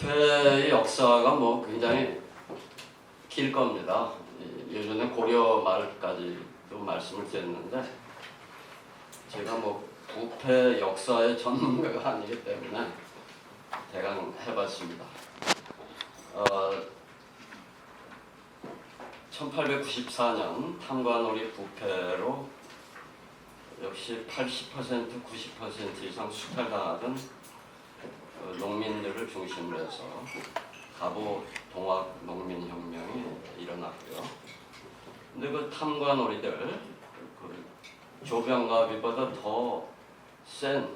부패의 역사가 뭐 굉장히 길 겁니다. 예전에 고려 말까지도 말씀을 드렸는데 제가 뭐 부패 역사의 전문가가 아니기 때문에 대강 해봤습니다. 1894년 탐관오리 부패로 역시 80% 90% 이상 수탈당하던 농민들을 중심으로 해서 갑오 동학 농민혁명이 일어났고요. 근데 그 탐관오리들, 그 조병갑이보다 더 센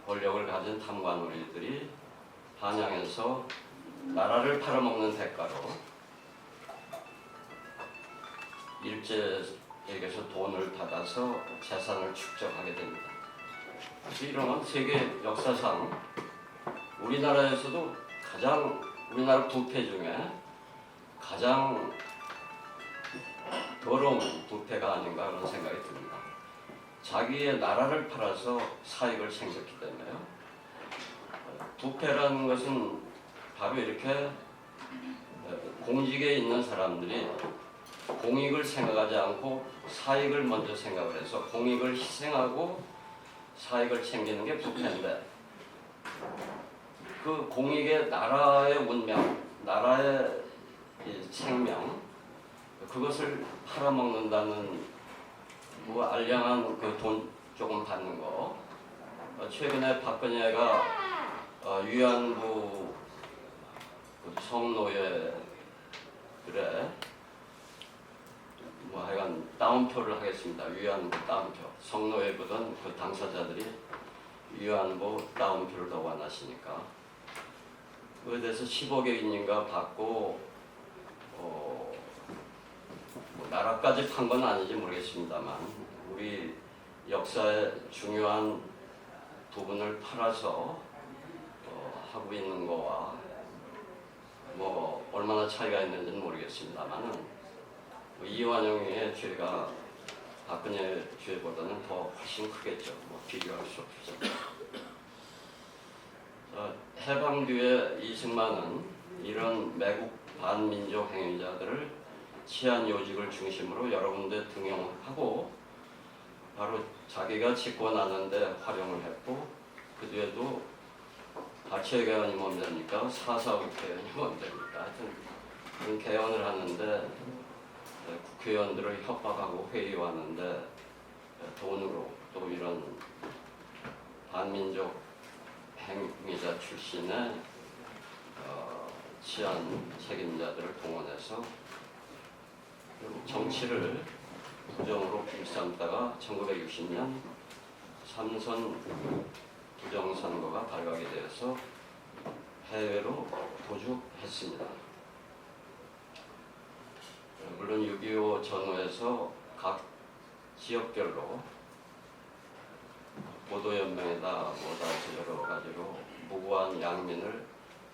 권력을 가진 탐관오리들이 한양에서 나라를 팔아먹는 대가로 일제에게서 돈을 받아서 재산을 축적하게 됩니다. 이런 건 세계 역사상 우리나라에서도 우리나라 부패 중에 가장 더러운 부패가 아닌가 그런 생각이 듭니다. 자기의 나라를 팔아서 사익을 챙겼기 때문에요. 부패라는 것은 바로 이렇게 공직에 있는 사람들이 공익을 생각하지 않고 사익을 먼저 생각을 해서 공익을 희생하고 사익을 챙기는 게 부패인데, 그 공익의 나라의 운명, 나라의 생명, 그것을 팔아먹는다는 뭐 알량한 그 돈 조금 받는 거. 최근에 박근혜가 위안부 성노예들의 뭐 하여간 다운표를 하겠습니다. 위안부 다운표. 성노예보던 그 당사자들이 위안부 다운표를 더 원하시니까 그에 대해서 10억의 인인가 받고 뭐 나라까지 판 건 아닌지 모르겠습니다만 우리 역사의 중요한 부분을 팔아서 하고 있는 거와 뭐 얼마나 차이가 있는지는 모르겠습니다만은 이완용의 죄가 박근혜 죄보다는 더 훨씬 크겠죠. 뭐 비교할 수 없죠. 해방 뒤에 이승만은 이런 매국 반민족 행위자들을 치안 요직을 중심으로 여러 군데 등용하고 바로 자기가 집권하는데 활용을 했고, 그 뒤에도 가치개헌이 뭔데니까 사사국회의원이 뭔데니까 하여튼 그런 개헌을 하는데 국회의원들을 협박하고 회의하는데 돈으로 또 이런 반민족 행위자 출신의 치안 책임자들을 동원해서 정치를 부정으로 일삼다가 1960년 삼선 부정선거가 발각이 되어서 해외로 도주했습니다. 물론 6.25 전후에서 각 지역별로 보도연맹에다 뭐다 여러 가지로 무고한 양민을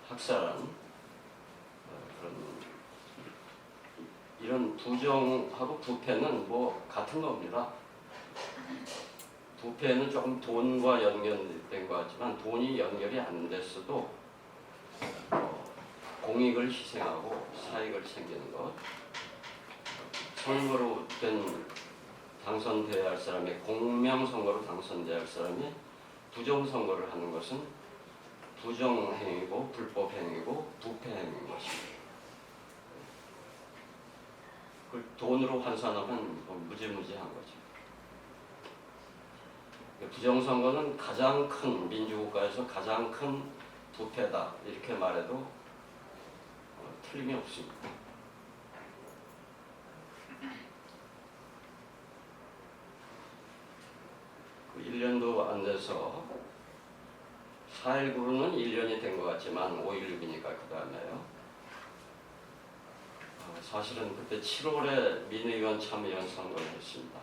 학살한 그런 이런 부정하고 부패는 뭐 같은 겁니다. 부패는 조금 돈과 연결된 것 같지만 돈이 연결이 안 됐어도 공익을 희생하고 사익을 챙기는 것, 선거로 된 당선돼야 할 사람이 공명선거로 당선돼야 할 사람이 부정선거를 하는 것은 부정행위고 불법행위고 부패행위인 것입니다. 그걸 돈으로 환산하면 무지무지한 거죠. 부정선거는 가장 큰 민주국가에서 가장 큰 부패다 이렇게 말해도 틀림이 없습니다. 그 1년도 안 돼서 4.19는 1년이 된 것 같지만 5.16이니까 그 다음에요. 사실은 그때 7월에 민의원 참의원 선거를 했습니다.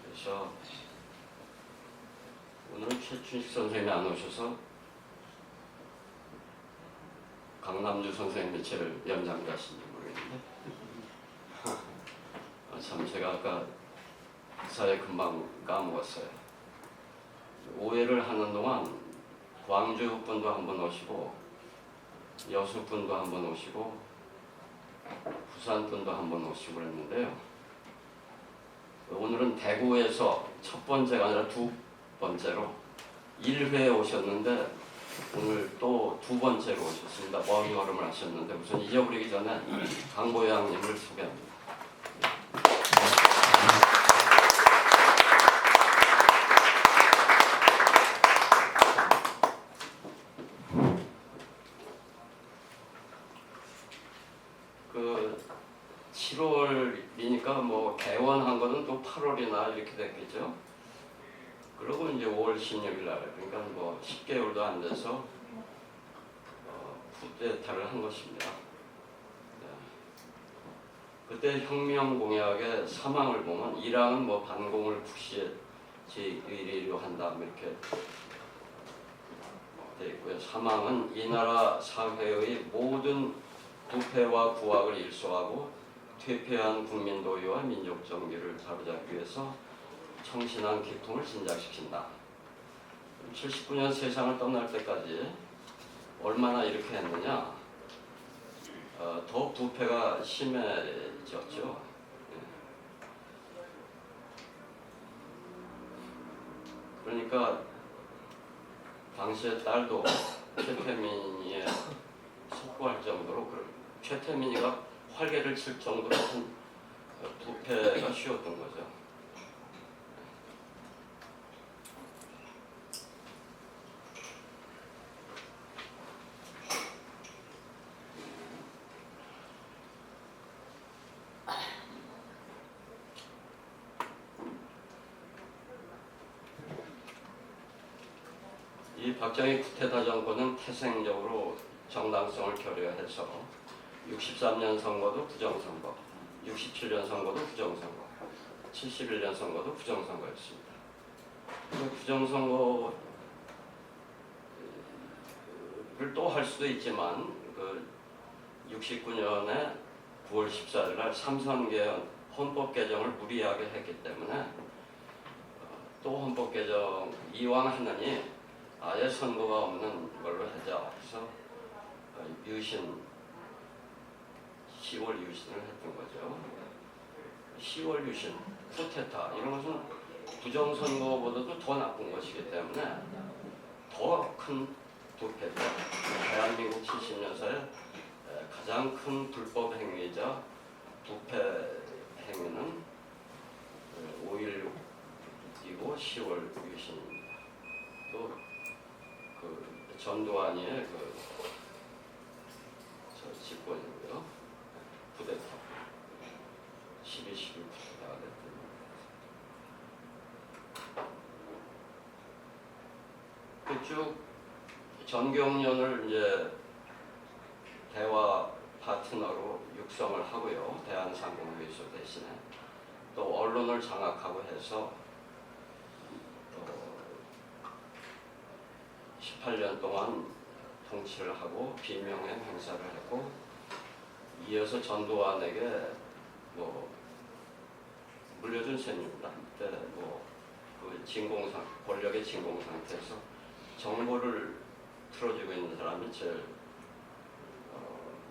그래서 오늘은 최춘식 선생님이 안 오셔서 강남주 선생님이 제일 연장자신지 모르겠는데 참 제가 아까 기사에 금방 까먹었어요. 오해를 하는 동안 광주 분도 한 분 오시고 여수 분도 한 분 오시고 부산 분도 한 분 오시고 그랬는데요. 오늘은 대구에서 첫 번째가 아니라 두 번째로 1회에 오셨는데 오늘 또 두 번째로 오셨습니다. 먼 걸음을 하셨는데 우선 잊어버리기 전에 강보양님을 소개합니다. 그 7월이니까 뭐 개원한 거는 또 8월이나 이렇게 됐겠죠. 그리고 이제 5월 16일 날 그러니까 뭐 10개월도 안 돼서 쿠데타를 한 것입니다. 네. 그때 혁명 공약의 사망을 보면 이랑은 뭐 반공을 북시에 제1위로 한다 이렇게 되어 있고요. 사망은 이 나라 사회의 모든 부패와 구악을 일소하고 퇴폐한 국민 도의와 민족 정기를 바로잡기 위해서 청신한 기풍을 진작시킨다. 79년 세상을 떠날 때까지 얼마나 이렇게 했느냐? 더 부패가 심해졌죠. 그러니까 당시의 딸도 최태민이에 속고할 정도로 최태민이가 활개를 칠 정도로 큰 부패가 쉬웠던 거죠. 이 박정희 쿠데타 정권은 태생적으로 정당성을 결여해서 63년 선거도 부정선거, 67년 선거도 부정선거, 71년 선거도 부정선거였습니다. 부정선거를 또 할 수도 있지만 69년에 9월 14일 날 삼선개헌 헌법 개정을 무리하게 했기 때문에 또 헌법 개정 이왕 하느니 아예 선거가 없는 걸로 하자 해서 유신 10월 유신을 했던 거죠. 10월 유신, 쿠데타 이런 것은 부정선거보다도 더 나쁜 것이기 때문에 더 큰 부패죠. 대한민국 70년사의 가장 큰 불법 행위이자 부패 행위는 5.16이고 10월 유신입니다. 또 전두환이의 집권이고요. 쿠데타 12.12 쿠데타가 됐던 쭉 전경련을 이제 대화 파트너로 육성을 하고요. 대한상공회의소 대신에 또 언론을 장악하고 해서 18년 동안 통치를 하고 비명행 행사를 했고 이어서 전두환에게 물려준 셈입니다. 그때 권력의 진공 상태에서 정보를 틀어주고 있는 사람이 제일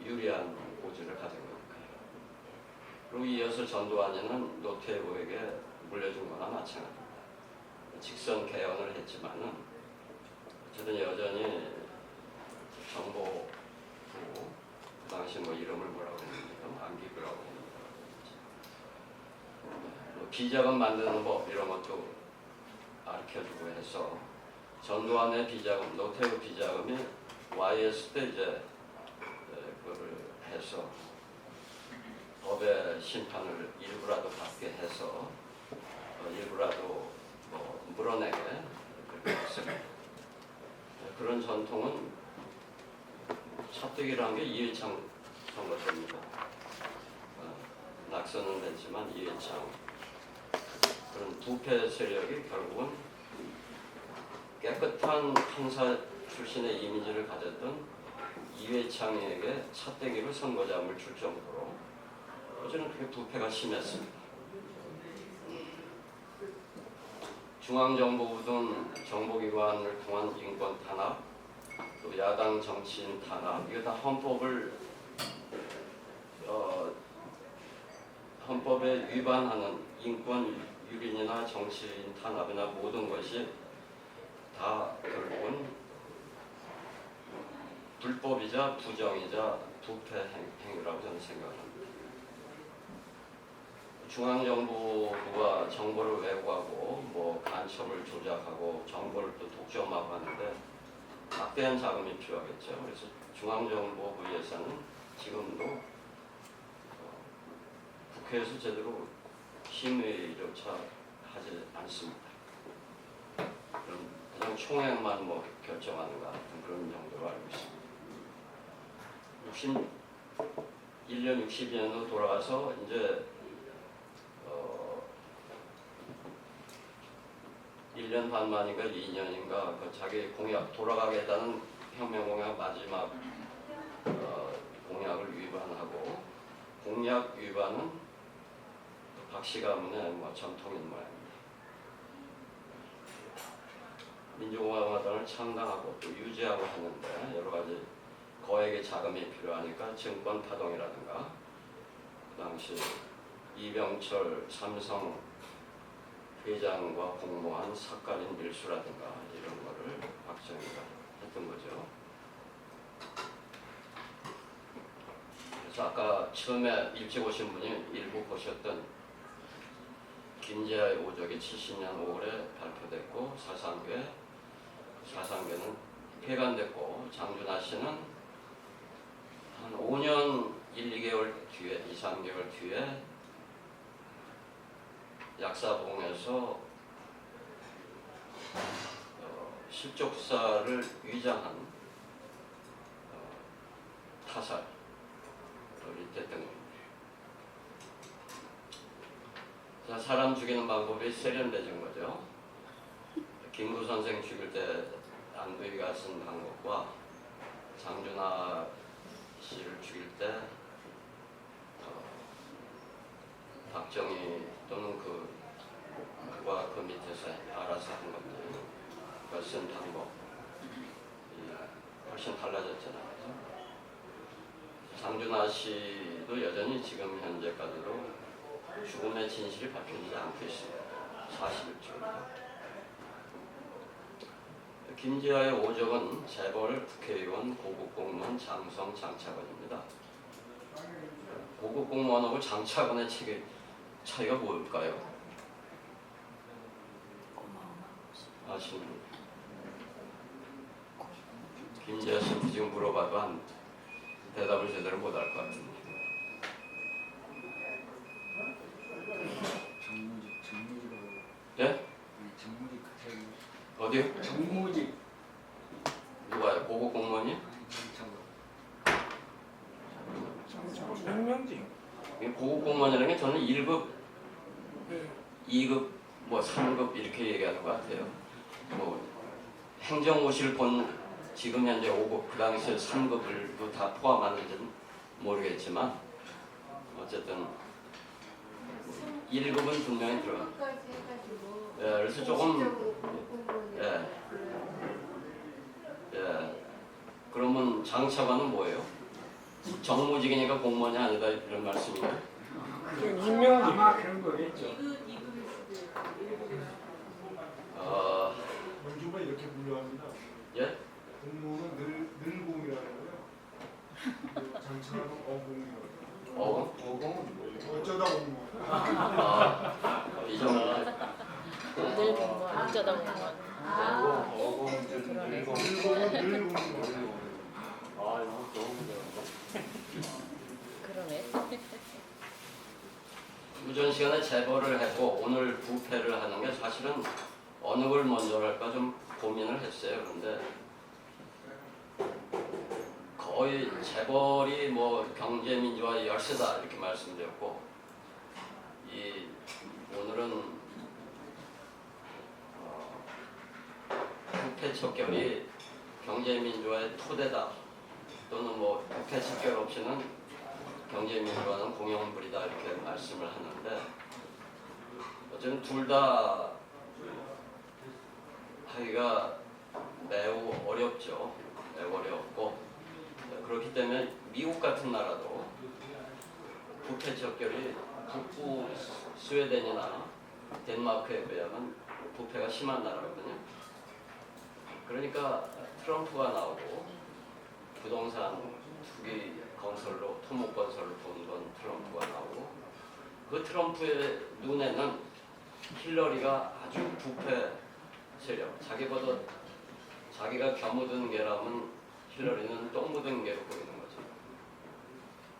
유리한 고지를 가진 거니까요. 그리고 이어서 전두환이는 노태우에게 물려준 거나 마찬가지입니다. 직선 개헌을 했지만은 어쨌든 여전히 정보부 그 당시 이름을 뭐라고 했는데요? 안기부라고 했는데 비자금 만드는 법 이런 것도 가르쳐주고 해서 전두환의 비자금, 노태우 비자금이 YS 때 이제 그거를 해서 법의 심판을 일부라도 받게 해서 일부라도 물어내게 그렇게 했습니다. 그런 전통은 차뜨기라는 게 이회창 선거 때입니다. 낙선은 됐지만 이회창 그런 부패 세력이 결국은 깨끗한 판사 출신의 이미지를 가졌던 이회창에게 차떼기로 선거자금을 줄 정도로 어제는 그게 부패가 심했습니다. 중앙정보부 등 정보기관을 통한 인권 탄압, 또 야당 정치인 탄압, 이거 다 헌법에 위반하는 인권 유린이나 정치인 탄압이나 모든 것이 다 결국은 불법이자 부정이자 부패 행위라고 저는 생각합니다. 중앙정부가 정보를 왜곡하고 뭐 간첩을 조작하고 정보를 또 독점하고 하는데 막대한 자금이 필요하겠죠. 그래서 중앙정보부 예산은 지금도 국회에서 제대로 심의조차 하지 않습니다. 그럼 그냥 총액만 뭐 결정하는 것 같은 그런 정도로 알고 있습니다. 61년, 62년으로 돌아와서 이제 1년 반 만인가 2년인가 그 자기 공약 돌아가겠다는 혁명공약 마지막 공약을 위반하고 공약 위반은 박씨 가문의 뭐 전통인 모양입니다. 민주공화당을 창당하고 또 유지하고 하는데 여러 가지 거액의 자금이 필요하니까 증권 파동이라든가 그 당시 이병철 삼성 회장과 공모한 삭갈인 밀수라든가 이런 거를 박정희가 했던 거죠. 그래서 아까 처음에 일찍 오신 분이 일부 보셨던 김재하의 오적이 70년 5월에 발표됐고 사상계는 폐간됐고 장준하 씨는 한 5년 1, 2개월 뒤에 2, 3개월 뒤에 약사봉에서 실족사를 위장한 타살을 일으켰던 겁니다. 자, 사람 죽이는 방법이 세련돼진 거죠. 김구 선생 죽일 때 안두희가 쓴 방법과 장준하 씨를 죽일 때 박정희 또는 그와 그 밑에서 알아서 한 것들, 그가 쓴 방법이 훨씬 달라졌잖아요. 장준하 씨도 여전히 지금 현재까지도 죽음의 진실이 밝혀지지 않고 있습니다. 41조입니다. 김재하의 오적은 재벌 국회의원 고급 공무원 장성 장차관입니다. 고급 공무원하고 장차관의 차이가 뭘까요? 아시는 분? 김재하 씨 지금 물어봐도 대답을 제대로 못 할 것 같은데. 정무직으로. 예? 정무직 어디요? 정무직. 누가요? 고급 공무원이? 명명직. 고급 공무원이라는 게 저는 1급, 2급, 뭐 3급 이렇게 얘기하는 것 같아요. 뭐 행정고시를 본 지금 현재 5급, 그 당시에 3급을 다 포함하는지는 모르겠지만 어쨌든 1급은 분명히 들어가. 예, 그래서 조금 그러면 장차관은 뭐예요? 정무직이니까 공무원이 아니다 이런 말씀인가요? 임명직. 아마 그런 거겠죠. 원주가 이렇게 분류합니다. 예? 공무는 늘공이라는 거예요. 장차는 어공이라고. 어공? 어공은 뭐예요? 어쩌다 공무원. 이 정도. 늘 공무원, 어쩌다 공무원. 어공은 늘공이라고. 그러네. 유전 시간에 재벌을 했고 오늘 부패를 하는 게 사실은 어느 걸 먼저 할까 좀 고민을 했어요. 그런데 거의 재벌이 뭐 경제민주화 열세다 이렇게 말씀드렸고 오늘은 부패 척결이 경제민주화의 토대다 또는 뭐 부패 척결 없이는 경제민주화는 공영불이다 이렇게 말씀을 하는데 어쨌든 둘 다 하기가 매우 어렵죠. 어려웠고 그렇기 때문에 미국 같은 나라도 부패 적결이 북부 스웨덴이나 덴마크에 비하면 부패가 심한 나라거든요. 그러니까 트럼프가 나오고 부동산 투기 건설로 토목 건설을 본 건 트럼프가 나오고 그 트럼프의 눈에는 힐러리가 아주 부패 세력, 자기가 겨 묻은 개라면 힐러리는 똥 묻은 개로 보이는 거죠.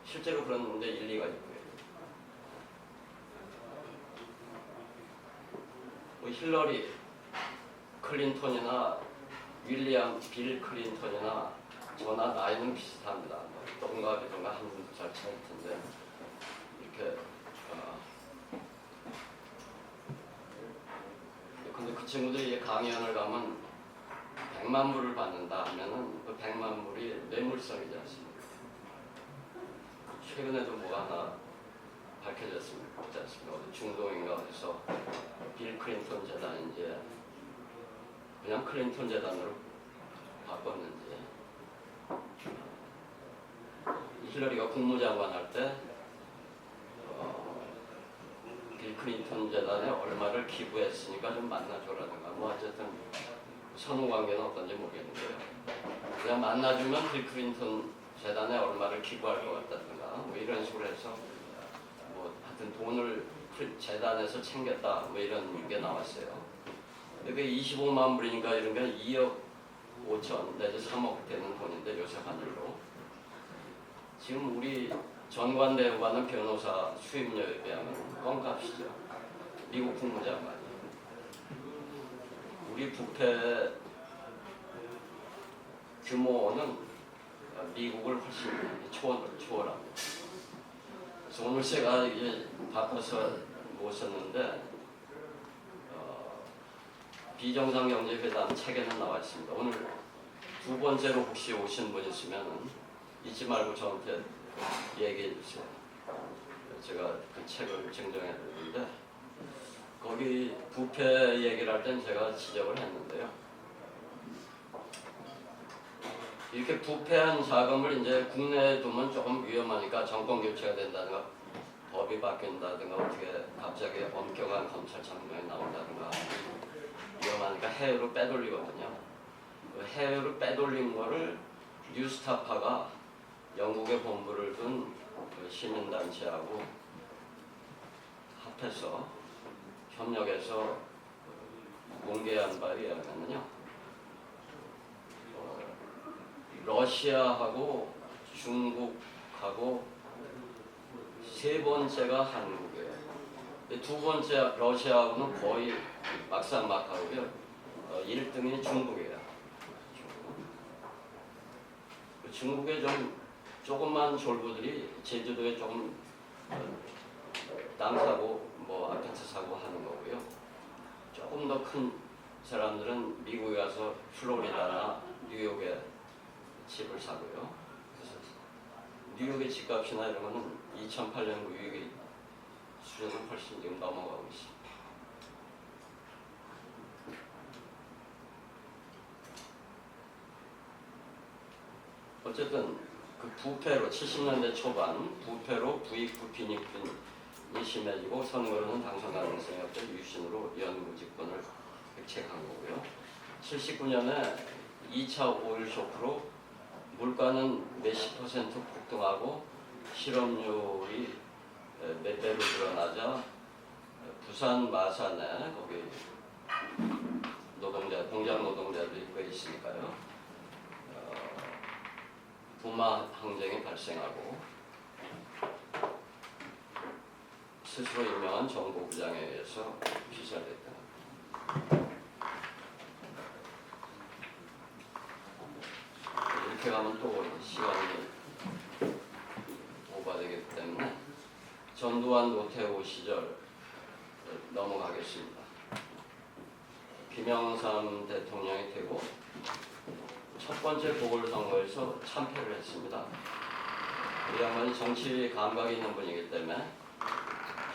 실제로 그런데 일리가 있고요. 뭐 힐러리 클린턴이나 윌리엄 빌 클린턴이나 저나 나이는 비슷합니다. 동갑이던가 한 살 차일 텐데 이렇게 근데 그 친구들이 강연을 가면 100만 불을 받는다 하면은 그 100만 불이 뇌물성이지 않습니까? 최근에도 뭐 하나 밝혀졌습니다. 어디 중동인가 어디서 빌 클린턴 재단인지 그냥 클린턴 재단으로 바꿨는지 힐러리가 국무장관 할 때 빌 클린턴 재단에 얼마를 기부했으니까 좀 만나줘라든가 뭐 어쨌든 선후 관계는 어떤지 모르겠는데요. 그냥 만나주면 빌 클린턴 재단에 얼마를 기부할 것 같다든가 뭐 이런 식으로 해서 뭐 하여튼 돈을 재단에서 챙겼다 뭐 이런 게 나왔어요. 그게 25만 불이니까 이런 게 2억 5천 내지 3억 되는 돈인데 요새 환율로 지금 우리 전관대에 받는 변호사 수임료에 비하면 껌값이죠. 미국 국무장관이. 우리 부패 규모는 미국을 훨씬 초월합니다. 그래서 오늘 제가 이게 바꿔서 모셨는데 비정상경제회담 책에는 나와 있습니다. 오늘 두 번째로 혹시 오신 분 있으면 잊지 말고 저한테 얘기해 주세요. 제가 그 책을 증정해 드리는데 거기 부패 얘기를 할 땐 제가 지적을 했는데요. 이렇게 부패한 자금을 이제 국내에 두면 조금 위험하니까 정권 교체가 된다든가 법이 바뀐다든가 어떻게 갑자기 엄격한 검찰 장면이 나온다든가 위험하니까 해외로 빼돌리거든요. 그 해외로 빼돌린 거를 뉴스타파가 영국에 본부를 둔 그 시민단체하고 합해서 협력해서 공개한 바에 의하면요. 러시아하고 중국하고 세 번째가 한국이에요. 두 번째 러시아하고는 거의 막상막하고요. 1등이 중국이에요. 중국의 조그만 졸부들이 제주도에 조금 땅 사고 뭐 아파트 사고 하는 거고요. 조금 더 큰 사람들은 미국에 가서 플로리다나 뉴욕에 집을 사고요. 그래서 뉴욕의 집값이나 이런 거는 2008년 유익의 수준은 훨씬 지금 넘어가고 있습니다. 어쨌든 그 부패로 70년대 초반 부패로 부익부 빈익빈이 심해지고 선거로는 당선 가능성이 없던 유신으로 연구집권을 획책한 거고요. 79년에 2차 오일 쇼크로 물가는 몇십 % 폭등하고 실업률이 몇 배로 늘어나자 부산 마산에 거기 공장 노동자들이 꽤 있으니까요. 부마 항쟁이 발생하고 스스로 임명한 정보부장에 의해서 피살됐다. 이렇게 가면 또 시간이 오버되기 때문에 전두환 노태우 시절 넘어가겠습니다. 김영삼 대통령이 되고 첫 번째 보궐선거에서 참패를 했습니다. 이 양반이 정치 감각이 있는 분이기 때문에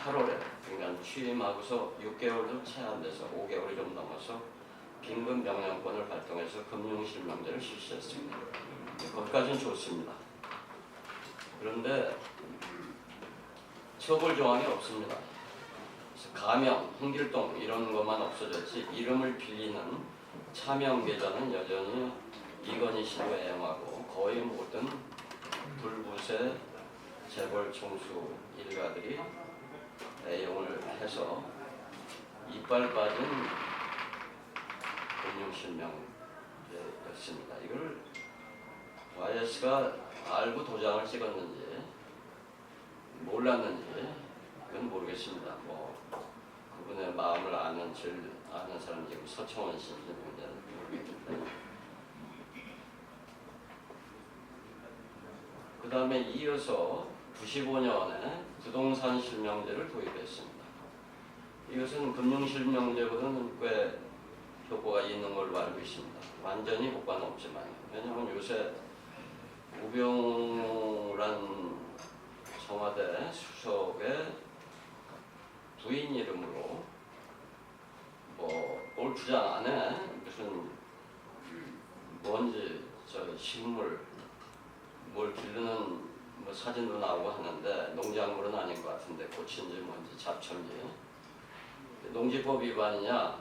8월에 그러니까 취임하고서 6개월도 채 안 돼서 5개월이 좀 넘어서 긴급 명령권을 발동해서 금융실명제를 실시했습니다. 거기까지는 좋습니다. 그런데 처벌 조항이 없습니다. 그래서 가명, 홍길동 이런 것만 없어졌지 이름을 빌리는 차명 계좌는 여전히 이건희 씨도 애용하고 거의 모든 불구세 재벌 총수 일가들이 애용을 해서 이빨 빠진 금융실명제였습니다. 이걸 YS가 알고 도장을 찍었는지 몰랐는지 그건 모르겠습니다. 뭐 그분의 마음을 아는 사람이 지금 서청원 씨인지 뭔지는 모르겠는데 그 다음에 이어서 95년에 부동산 실명제를 도입했습니다. 이것은 금융실명제보다는 꽤 효과가 있는 걸로 알고 있습니다. 완전히 효과는 없지만 왜냐하면 요새 우병우란 청와대 수석의 부인 이름으로 뭐 골프장 안에 무슨 뭔지 저 식물 뭘 기르는 뭐 사진도 나오고 하는데 농작물은 아닌 것 같은데 꽃인지 뭔지 잡초인지 농지법 위반이냐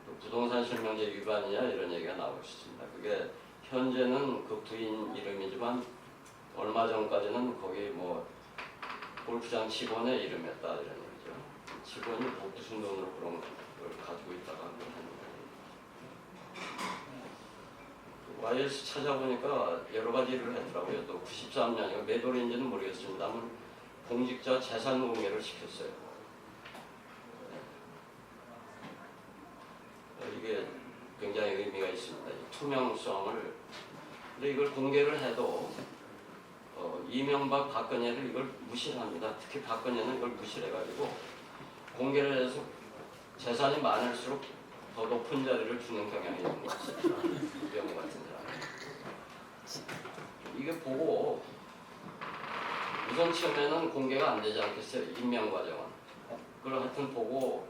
또 부동산 실명제 위반이냐 이런 얘기가 나오고 있습니다. 그게 현재는 그 부인 이름이지만 얼마 전까지는 거기 뭐 골프장 직원의 이름이었다 이런 얘기죠. 직원이 뭐 무슨 돈으로 그런 걸 가지고 있다가 하는 거예요. YS 찾아보니까 여러 가지 일을 했더라고요. 또 93년 이거 몇 월인지는 모르겠습니다만 공직자 재산 공개를 시켰어요. 이게 굉장히 의미가 있습니다. 이 투명성을 근데 이걸 공개를 해도 이명박 박근혜를 이걸 무시를 합니다. 특히 박근혜는 이걸 무시를 해가지고 공개를 해서 재산이 많을수록 더 높은 자리를 주는 경향이 있는 것 같습니다. 우병우 같은 사람. 이게 보고 우선 처음에는 공개가 안 되지 않겠어요. 임명 과정은. 그걸 하여튼 보고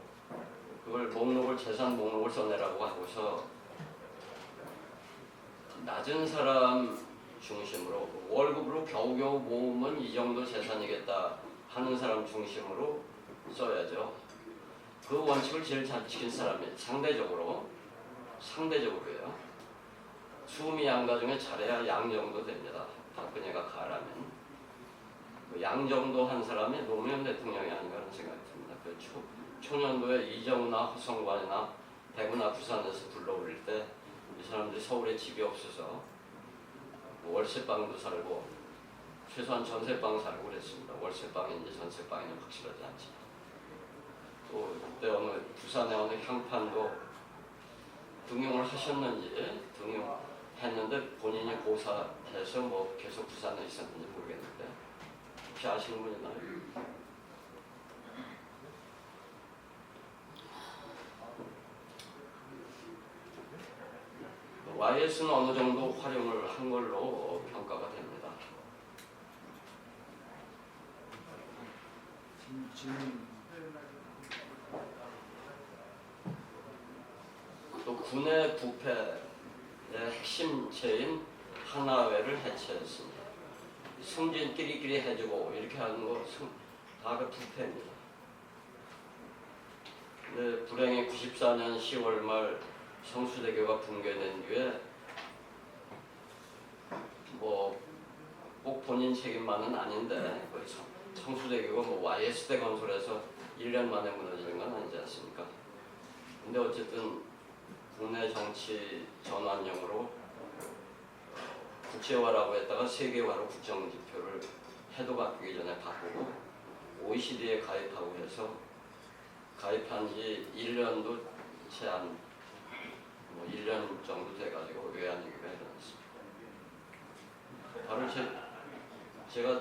그걸 목록을 재산 목록을 써내라고 하고서 낮은 사람 중심으로 월급으로 겨우겨우 모으면 이 정도 재산이겠다 하는 사람 중심으로 써야죠. 그 원칙을 제일 잘 지킨 사람이 상대적으로요. 수미 양가 중에 잘해야 양 정도 됩니다. 박근혜가 가라면 그 양 정도 한 사람이 노무현 대통령이 아닌가 하는 생각이 듭니다. 그 초년도에 이정우나 허성관이나 대구나 부산에서 불러올릴 때 이 사람들이 서울에 집이 없어서 월세방도 살고 최소한 전세방 살고 그랬습니다. 월세방인지 전세방인지 확실하지 않지만 또 그때 어느 부산의 어느 향판도 등용을 하셨는지 등용했는데 본인이 고사해서 뭐 계속 부산에 있었는지 모르겠는데 혹시 아시는 분 있나요? YS는 어느 정도 활용을 한 걸로 평가가 됩니다. 지금 또 군의 부패의 핵심체인 하나회를 해체했습니다. 승진 끼리끼리 해주고 이렇게 하는 거 다 그 부패입니다. 근데 불행히 94년 10월 말 성수대교가 붕괴된 뒤에 뭐 꼭 본인 책임만은 아닌데 성수대교가 뭐 YS대 건설에서 1년 만에 무너지는 건 아니지 않습니까? 근데 어쨌든 국내 정치 전환용으로 국제화라고 했다가 세계화로 국정지표를 해도 바뀌기 전에 바꾸고 OECD에 가입하고 해서 가입한 지 1년도 채 안 뭐 1년 정도 돼가지고 외환위기가 일어났습니다. 바로 제가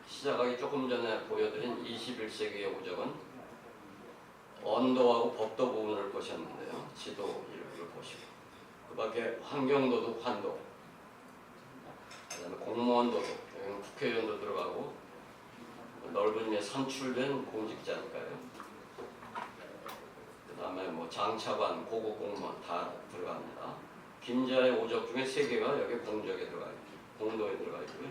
시작하기 조금 전에 보여드린 21세기의 우정은 언도하고 법도 부분을 보셨는데요. 지도 이름을 보시고 그 밖에 환경도도 환도 그다음에 공무원도도 여기는 국회의원도 들어가고 넓은 데 선출된 공직자니까요. 그 다음에 그다음에 뭐 장차관, 고급 공무원 다 들어갑니다. 김자의 오적 중에 3개가 여기 공적에 들어가 있고 공도에 들어가 있고요.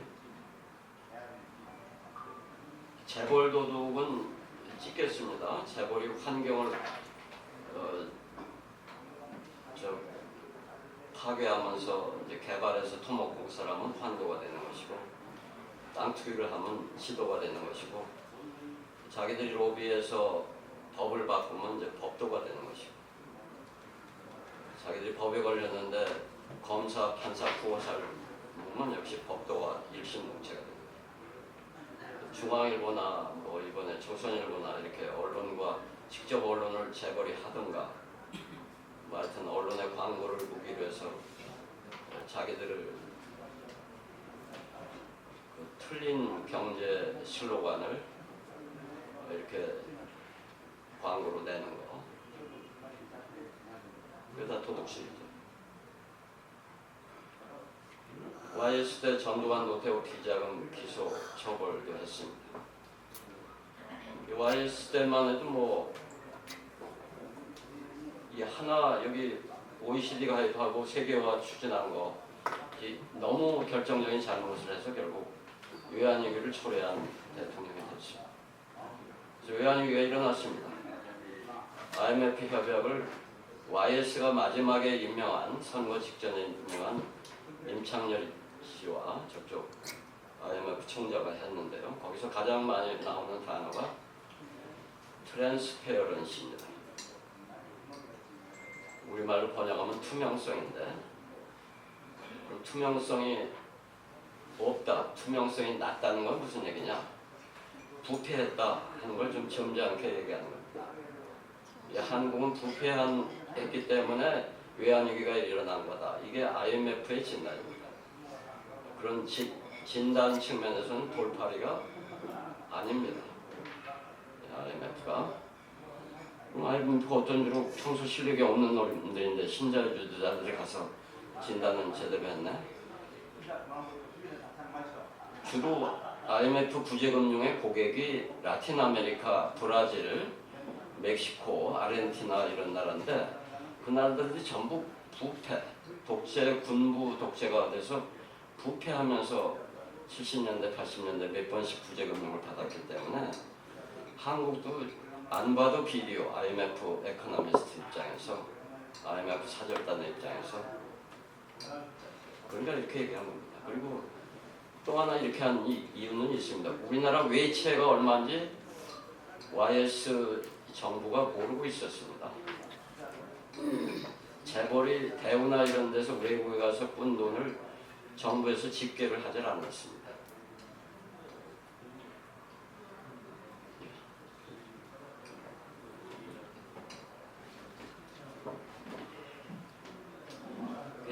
재벌 도둑은 찍겠습니다. 재벌이 환경을 파괴하면서 이제 개발해서 토목국 사람은 환도가 되는 것이고 땅 투기를 하면 시도가 되는 것이고 자기들이 로비해서 법을 바꾸면 이제 법도가 되는 것이고 자기들이 법에 걸렸는데 검사, 판사, 구호사를 보면 역시 법도가 일심동체가 됩니다. 중앙일보나 뭐 이번에 조선일보나 이렇게 언론과 직접 언론을 재벌이 하든가 뭐 하여튼 언론의 광고를 보기 위해서 자기들을 그 틀린 경제 슬로건을 이렇게 광고로 내는 거 그게 다 도둑질이죠. YS 때 전두환 노태우 비자금 기소 처벌도 했습니다. YS 때만 해도 뭐 이 하나 여기 OECD 가입하고 세계화 추진한 거 너무 결정적인 잘못을 해서 결국 외환위기를 초래한 대통령이 됐죠. 그래서 외환위기가 일어났습니다. IMF 협약을 YS가 마지막에 임명한 선거 직전에 임명한 임창열 씨와 저쪽 IMF 총재가 했는데요. 거기서 가장 많이 나오는 단어가 트랜스페어런시입니다. 우리말로 번역하면 투명성인데 그럼 투명성이 없다, 투명성이 낮다는 건 무슨 얘기냐? 부패했다 하는 걸 좀 점잖게 얘기하는 겁니다. 한국은 부패했기 때문에 외환위기가 일어난 거다. 이게 IMF의 진단입니다. 그런 진단 측면에서는 돌파리가 아닙니다. IMF가 IMF가 어떤 주로 평소 실력이 없는 놈들인데 신자유주의자들이 가서 진단은 제대로 했네. 주로 IMF 구제금융의 고객이 라틴 아메리카, 브라질, 멕시코, 아르헨티나 이런 나라인데 그 나라들이 전부 부패, 독재, 군부 독재가 돼서 부패하면서 70년대, 80년대 몇 번씩 구제금융을 받았기 때문에 한국도 안 봐도 비디오, IMF 에코노미스트 입장에서, IMF 사절단의 입장에서 그러니까 이렇게 얘기한 겁니다. 그리고 또 하나 이렇게 한 이유는 있습니다. 우리나라 외채가 얼마인지 YS 정부가 모르고 있었습니다. 재벌이 대우나 이런 데서 외국에 가서 꾼 돈을 정부에서 집계를 하질 않았습니다.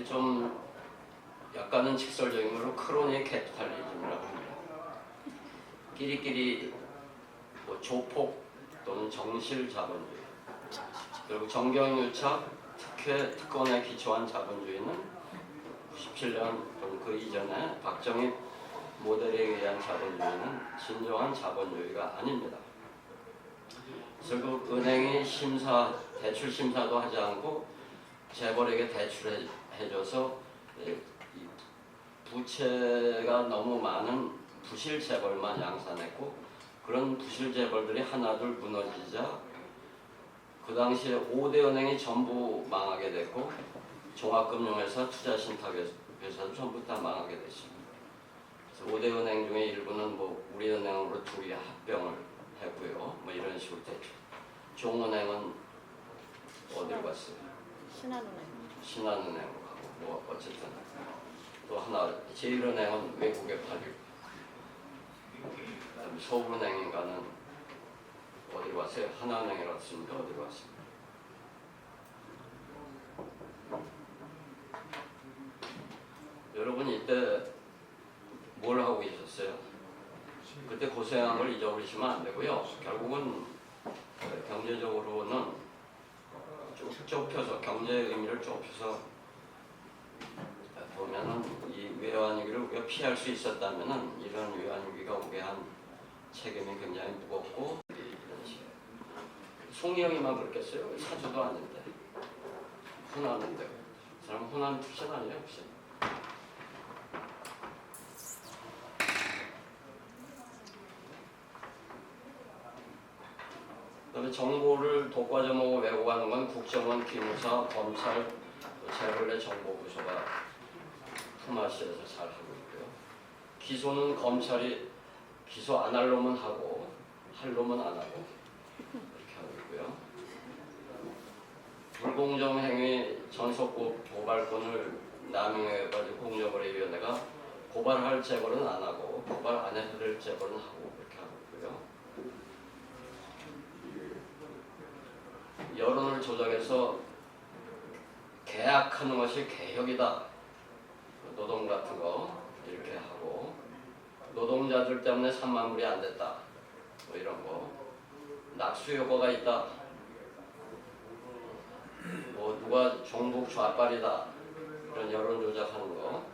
좀 약간은 직설적인 걸로 크로니 캐피탈리즘이라고 합니다. 끼리끼리 뭐 조폭 또는 정실 자본주의 그리고 정경유착 특혜 특권에 기초한 자본주의는 97년 또는 그 이전에 박정희 모델에 의한 자본주의는 진정한 자본주의가 아닙니다. 그래서 그 은행이 대출 심사도 하지 않고 재벌에게 대출해줘서 부채가 너무 많은 부실 재벌만 양산했고 그런 부실 재벌들이 하나둘 무너지자 그 당시에 5대 은행이 전부 망하게 됐고 종합금융회사, 투자신탁회사도 전부 다 망하게 됐습니다. 그래서 5대 은행 중에 일부는 뭐 우리은행으로 둘이 합병을 했고요. 뭐 이런 식으로 됐죠. 종은행은 어디로 갔어요? 신한은행으로 가고 뭐 어쨌든 또 하나 제일은행은 외국에 팔리고 그다음에 서울은행인가는 어디로 갔어요? 하나은행이라고 했습니까? 어디로 갔습니까? 여러분 이때 뭘 하고 계셨어요? 그때 고생한 걸 잊어버리시면 안 되고요. 결국은 경제적으로는 좁혀서 경제의 의미를 좁혀서 보면은 이 외환위기를 우리가 피할 수 있었다면은 이런 외환위기가 오게 한 책임이 굉장히 무겁고 이런 식의 송이영이만 그렇겠어요? 사주도 아닌데. 호남인데. 그 사람 호남 출신 아니에요 혹시? 그다음에 정보를 독과점하고 외고 가는 건 국정원, 기무사, 검찰, 재벌의 정보부서가 품앗이에서 잘 하고 있고요. 기소는 검찰이 기소 안 할 놈은 하고 할 놈은 안 하고 이렇게 하고 있고요. 불공정 행위 전속 고발권을 남용해가지고 공정거래위원회가 고발할 재벌은 안 하고 고발 안 해도 될 재벌은 하고 이렇게 하고 있고요. 여론을 조작해서 계약하는 것이 개혁이다. 노동 같은 거 이렇게 하고 노동자들 때문에 3만 불이 안 됐다. 뭐 이런 거. 낙수 효과가 있다. 뭐 누가 종북 좌빨이다. 이런 여론 조작하는 거.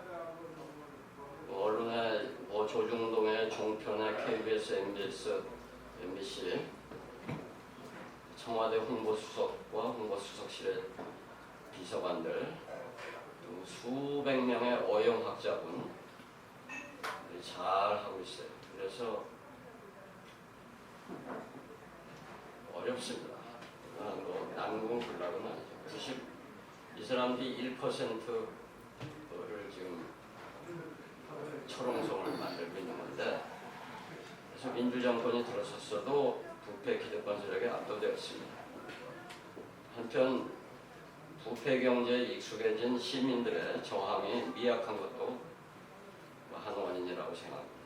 뭐 언론에 뭐 조중동의 종편의 KBS, MBC 청와대 홍보수석과 홍보수석실의 비서관들 또 수백 명의 어영학자분들이 잘 하고 있어요. 그래서 어렵습니다. 뭐 난공불락은 아니죠. 이 사람들이 1%를 지금 철옹성을 만들고 있는 건데 그래서 민주정권이 들어섰어도 부패 기득권 세력에 압도되었습니다. 한편 부패 경제에 익숙해진 시민들의 저항이 미약한 것도 한 원인이라고 생각합니다.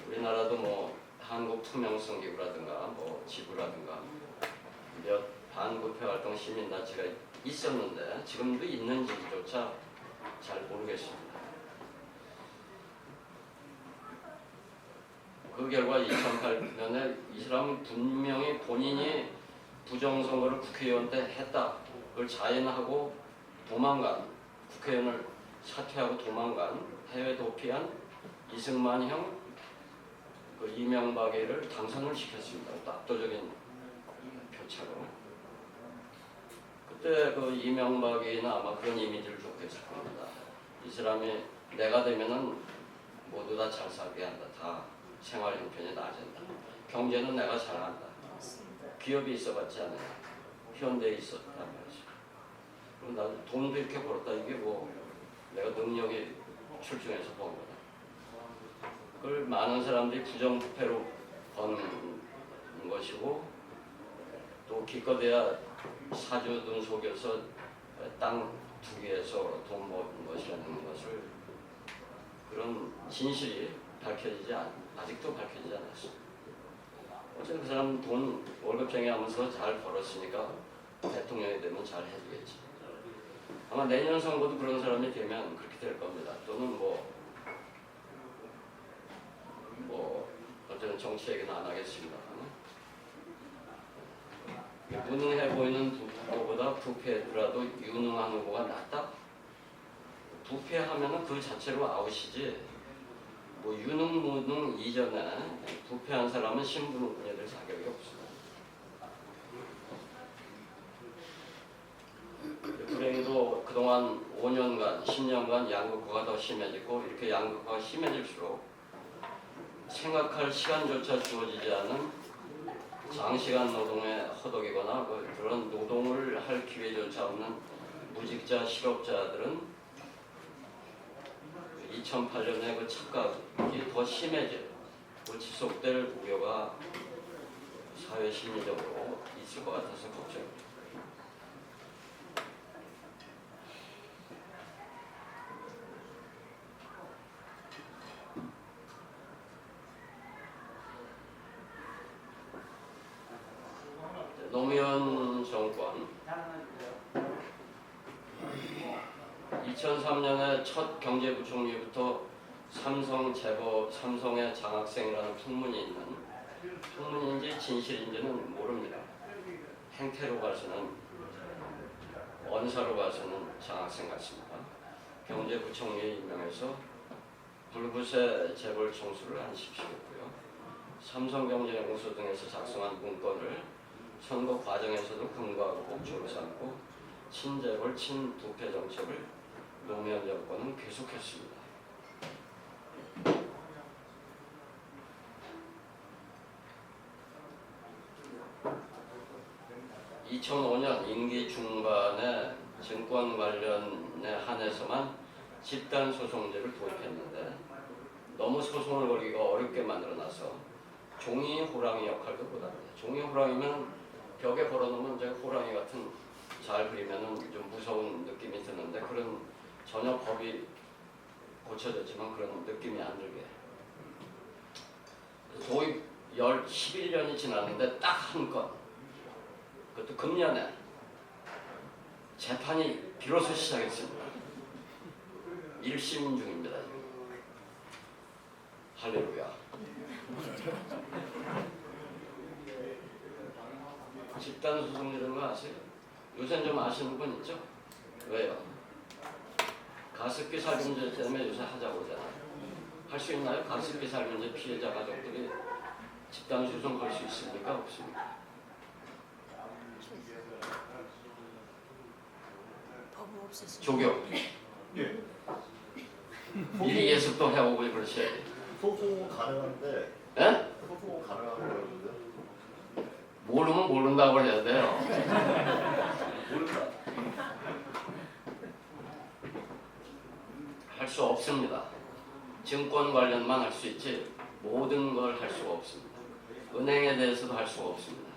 우리나라도 뭐 한국투명성기구라든가 뭐 지구라든가 몇 반부패 활동 시민단체가 있었는데 지금도 있는지조차 잘 모르겠습니다. 그 결과 2008년에 이 사람은 분명히 본인이 부정선거를 국회의원 때 했다. 그걸 자인하고 도망간 국회의원을 사퇴하고 도망간 해외 도피한 이승만형 그 이명박이를 당선을 시켰습니다. 압도적인 표차로. 그때 그 이명박이나 아마 그런 이미지를 줬겠을 겁니다. 이 사람이 내가 되면은 모두 다 잘 살게 한다. 다 생활 형편이 나아진다. 경제는 내가 잘한다. 기업이 있어봤지 않아요. 현대에 있었단 말이죠. 그럼 나도 돈도 이렇게 벌었다. 이게 뭐 내가 능력이 출중해서 번 거다. 그걸 많은 사람들이 부정부패로 버는 것이고 또 기껏해야 사주든 속여서 땅 2개에서 돈 버는 것이라는 것을 그런 진실이 아직도 밝혀지지 않았습니다. 어쨌든 그 사람 돈 월급쟁이 하면서 잘 벌었으니까 대통령이 되면 잘 해주겠지. 아마 내년 선거도 그런 사람이 되면 그렇게 될 겁니다. 또는 어쨌든 정치 얘기는 안 하겠습니다. 무능해 보이는 후보보다 부패더라도 유능한 후보가 낫다? 부패하면은 그 자체로 아웃이지. 뭐 유능 무능 이전에 부패한 사람은 신분을 될 자격이 없습니다. 불행히도 그동안 5년간, 10년간 양극화가 더 심해지고 이렇게 양극화가 심해질수록 생각할 시간조차 주어지지 않는 장시간 노동에 허덕이거나 그런 노동을 할 기회조차 없는 무직자 실업자들은 2008년에 그 착각이 더 심해질, 지속될 우려가 사회 심리적으로 있을 것 같아서 걱정입니다. 노무현 정권 2003년에 첫 경제부총리부터 삼성의 장학생이라는 풍문인지 진실인지는 모릅니다. 행태로 봐서는 언사로 봐서는 장학생 같습니다. 경제부총리에 임명해서 불구세 재벌 총수를 안식시켰고요. 삼성경제연구소 등에서 작성한 문건을 선거 과정에서도 근거하고 목적을 삼고 친재벌, 친부패 정책을 노무현 정권은 계속했습니다. 2005년 임기 중반에 증권 관련에 한해서만 집단 소송제를 도입했는데 너무 소송을 걸기가 어렵게 만들어놔서 종이 호랑이 역할도 못합니다. 종이 호랑이면 벽에 걸어놓으면 이제 호랑이 같은 잘 그리면은 좀 무서운 느낌이 드는데 그런 전혀 법이 고쳐졌지만 그런 느낌이 안 들게. 도입 11년이 지났는데 딱 한 건, 그것도 금년에 재판이 비로소 시작했습니다. 1심 중입니다. 할렐루야. 집단 소송이라는 거 아세요? 요새 좀 아시는 분 있죠? 왜요? 가습기 살균제 때문에 요새 하자고 하잖아요. 할 수 있나요? 가습기 살균제 피해자 가족들이 집단 소송 걸 수 있습니까? 없습니까? 법은 없었어요. 조교. 예. 미리 예습도 해오고 그러셔야지. 소송 가능한데 예? 소송 가능한 거였는데 모르면 모른다고 해야 돼요. 모른다. 할 수 없습니다. 증권 관련만 할 수 있지 모든 걸 할 수가 없습니다. 은행에 대해서도 할 수가 없습니다.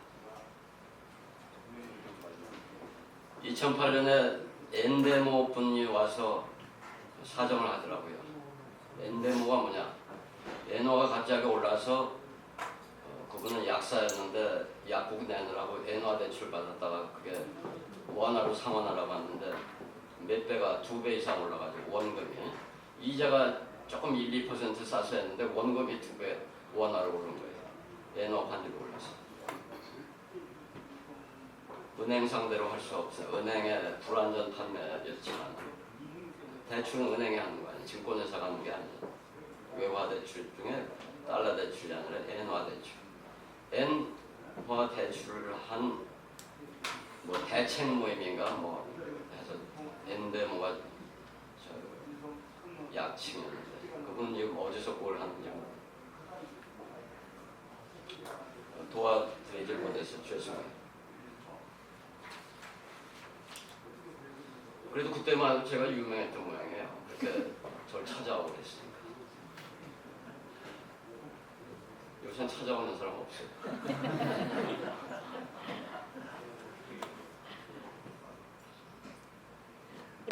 2008년에 엔데모 분이 와서 사정을 하더라고요. 엔데모가 뭐냐? 엔화가 갑자기 올라서 그분은 약사였는데 약국 내느라고 엔화 대출 받았다가 그게 원화로 상환하라고 하는데 몇 배가 2배 이상 올라가지고 원금이 이자가 조금 1~2% 싸서 했는데 원금이 2배 원화로 오른 거예요. 엔화 환율이 올라서. 은행 상대로 할 수 없어요. 은행의 불안전 판매였지만 대출은 은행이 하는 거 아니에요. 증권회사가 하는 게 아니에요. 외화 대출 중에 달러 대출이 아니라 엔화 대출. 엔화 대출을 한 뭐 대책 모임인가 뭐 해서 엔데모가 약칭이었는데 그분은 지금 어디서 그걸 하는지 도와드리질 못해서 죄송해요. 그래도 그때만 해도 제가 유명했던 모양이에요. 그렇게 저를 찾아오고 그랬으니까. 요새는 찾아오는 사람 없어요.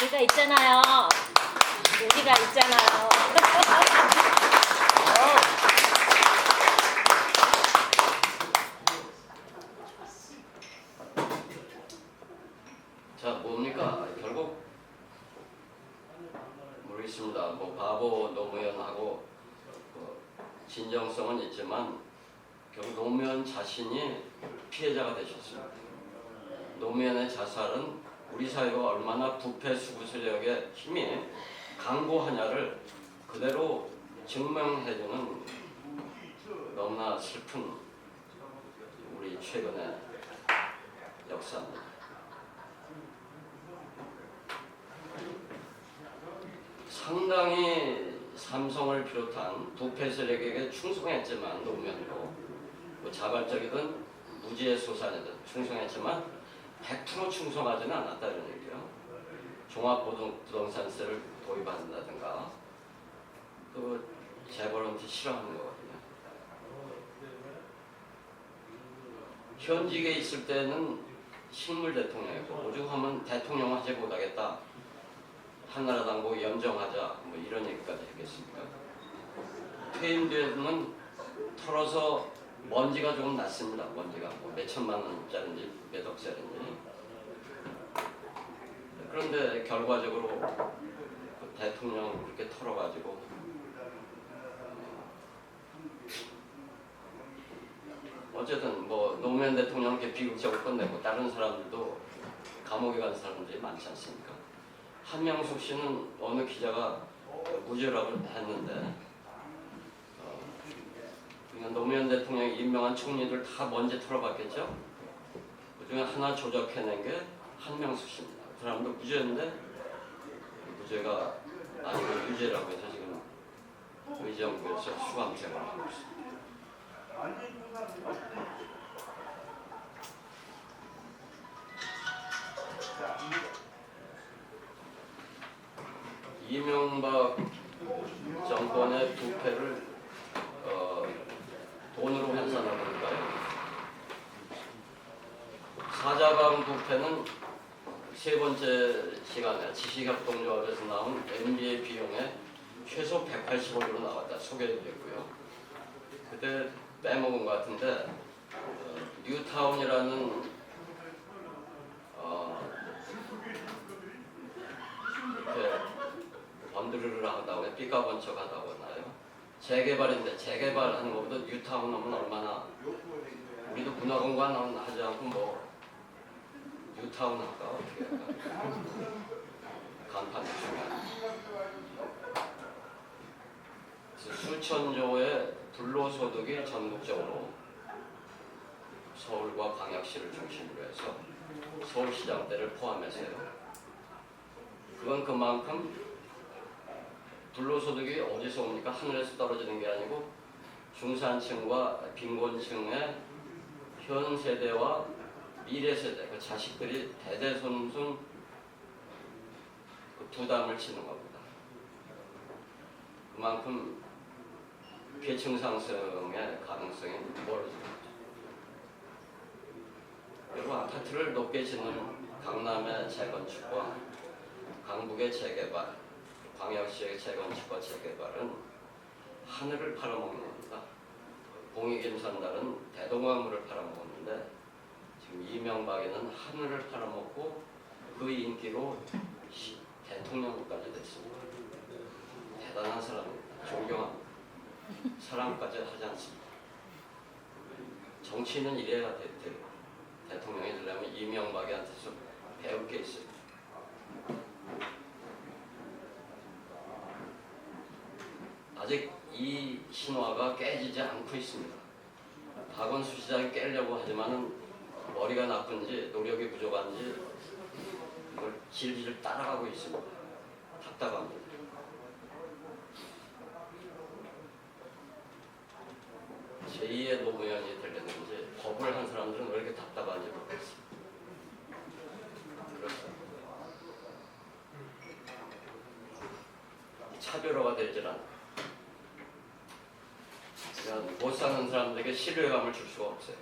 우리가 있잖아요. 우리가 있잖아요. 자, 뭡니까? 결국 모르겠습니다. 뭐 바보 노무현하고 진정성은 있지만 결국 노무현 자신이 피해자가 되셨습니다. 노무현의 자살은 우리 사회가 얼마나 부패 수구 세력의 힘이 강고하냐를 그대로 증명해주는 너무나 슬픈 우리 최근의 역사입니다. 상당히 삼성을 비롯한 부패 세력에게 충성했지만 노무현도 뭐 자발적이든 무지의 소산이든 충성했지만 100% 충성하지는 않았다 이런 얘기요. 종합부동산세를 도입한다든가 그 재벌한테 싫어하는 거거든요. 현직에 있을 때는 식물 대통령이고 오죽하면 대통령 하지 못하겠다. 한나라당 보고 염정하자 뭐 이런 얘기까지 했겠습니까? 퇴임 뒤에는 털어서 먼지가 조금 났습니다. 먼지가 뭐 몇천만 원짜리인지 몇 억짜리인지. 그런데 결과적으로 그 대통령 그렇게 털어가지고 어쨌든 뭐 노무현 대통령 이렇게 비극적으로 끝내고 다른 사람들도 감옥에 간 사람들이 많지 않습니까? 한명숙 씨는 어느 기자가 무죄라고 했는데 그러니까 노무현 대통령이 임명한 총리들 다 먼지 털어봤겠죠? 그중에 하나 조작해낸 게 한명숙 씨입니다. 그 사람도 무죄인데 무죄가 아니고 유죄라고 해서 지금 의정부에서 수감 생활을 하고 있습니다. 이명박 정권의 부패를 돈으로 환산하니까요. 사자강 부패는 세 번째 시간에 지식협동조합에서 나온 MBA 비용에 최소 180억으로 나왔다 소개해드렸고요. 그때 빼먹은 것 같은데 뉴타운이라는 이렇게 번드르르 하다고 삐까번쩍 하다고 하나요? 재개발인데 재개발하는 것보다 뉴타운 하면 얼마나 우리도 문화공간 하지 않고 뭐 뉴타운 할까 어떻게 할까 간판 중요한 수천조의 불로소득이 전국적으로 서울과 광역시를 중심으로 해서 서울시장대를 포함해서요. 그건 그만큼 불로소득이 어디서 옵니까? 하늘에서 떨어지는 게 아니고 중산층과 빈곤층의 현 세대와 미래 세대, 그 자식들이 대대손손 그 부담을 지는 겁니다. 그만큼 계층 상승의 가능성이 멀어집니다. 그리고 아파트를 높게 짓는 강남의 재건축과 강북의 재개발, 광역시의 재건축과 재개발은 하늘을 팔아먹는 겁니다. 봉익임산달은 대동강물을 팔아먹었는데 지금 이명박에는 하늘을 팔아먹고 그 인기로 대통령까지 됐습니다. 대단한 사람입니다. 존경합니다. 사랑까지 하지 않습니다. 정치인은 이래야 대통령이 되려면 이명박한테서 배울 게 있어요. 아직 이 신화가 깨지지 않고 있습니다. 박원순 시장이 깨려고 하지만은 머리가 나쁜지 노력이 부족한지 이걸 질질 따라가고 있습니다. 답답합니다. 제2의 노무현이 되려는지 법을 한 사람들은 왜 이렇게 답답한지 모르겠습니다. 그렇습니다. 차별화가 되질 않아요. 그러니까 못 사는 사람들에게 신뢰감을 줄 수가 없어요.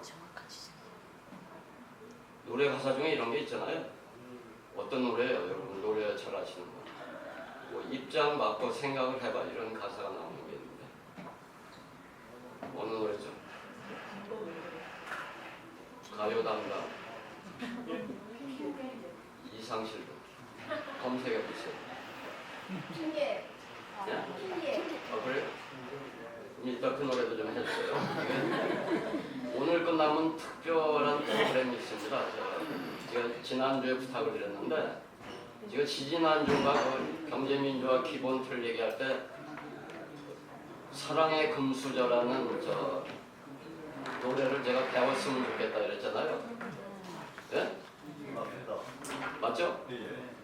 정확한 지적. 노래 가사 중에 이런 게 있잖아요. 어떤 노래예요? 여러분 노래 잘 아시는 거. 뭐 입장 바꿔 생각을 해봐 이런 가사가 나오는 게 있는데 어느 노래죠? 가요 담당 이상실도 검색해 보세요. 핑계. 네? 핑계. 아 그래요? 이따 그 노래도 좀 해주세요. 오늘 끝나면 특별한 프로그램이 있습니다. 제가 지난주에 부탁을 드렸는데 제가 지지난주가 그 경제민주화 기본 틀 얘기할 때 사랑의 금수저라는 저 노래를 제가 배웠으면 좋겠다 그랬잖아요. 네? 맞습니다. 맞죠? 예.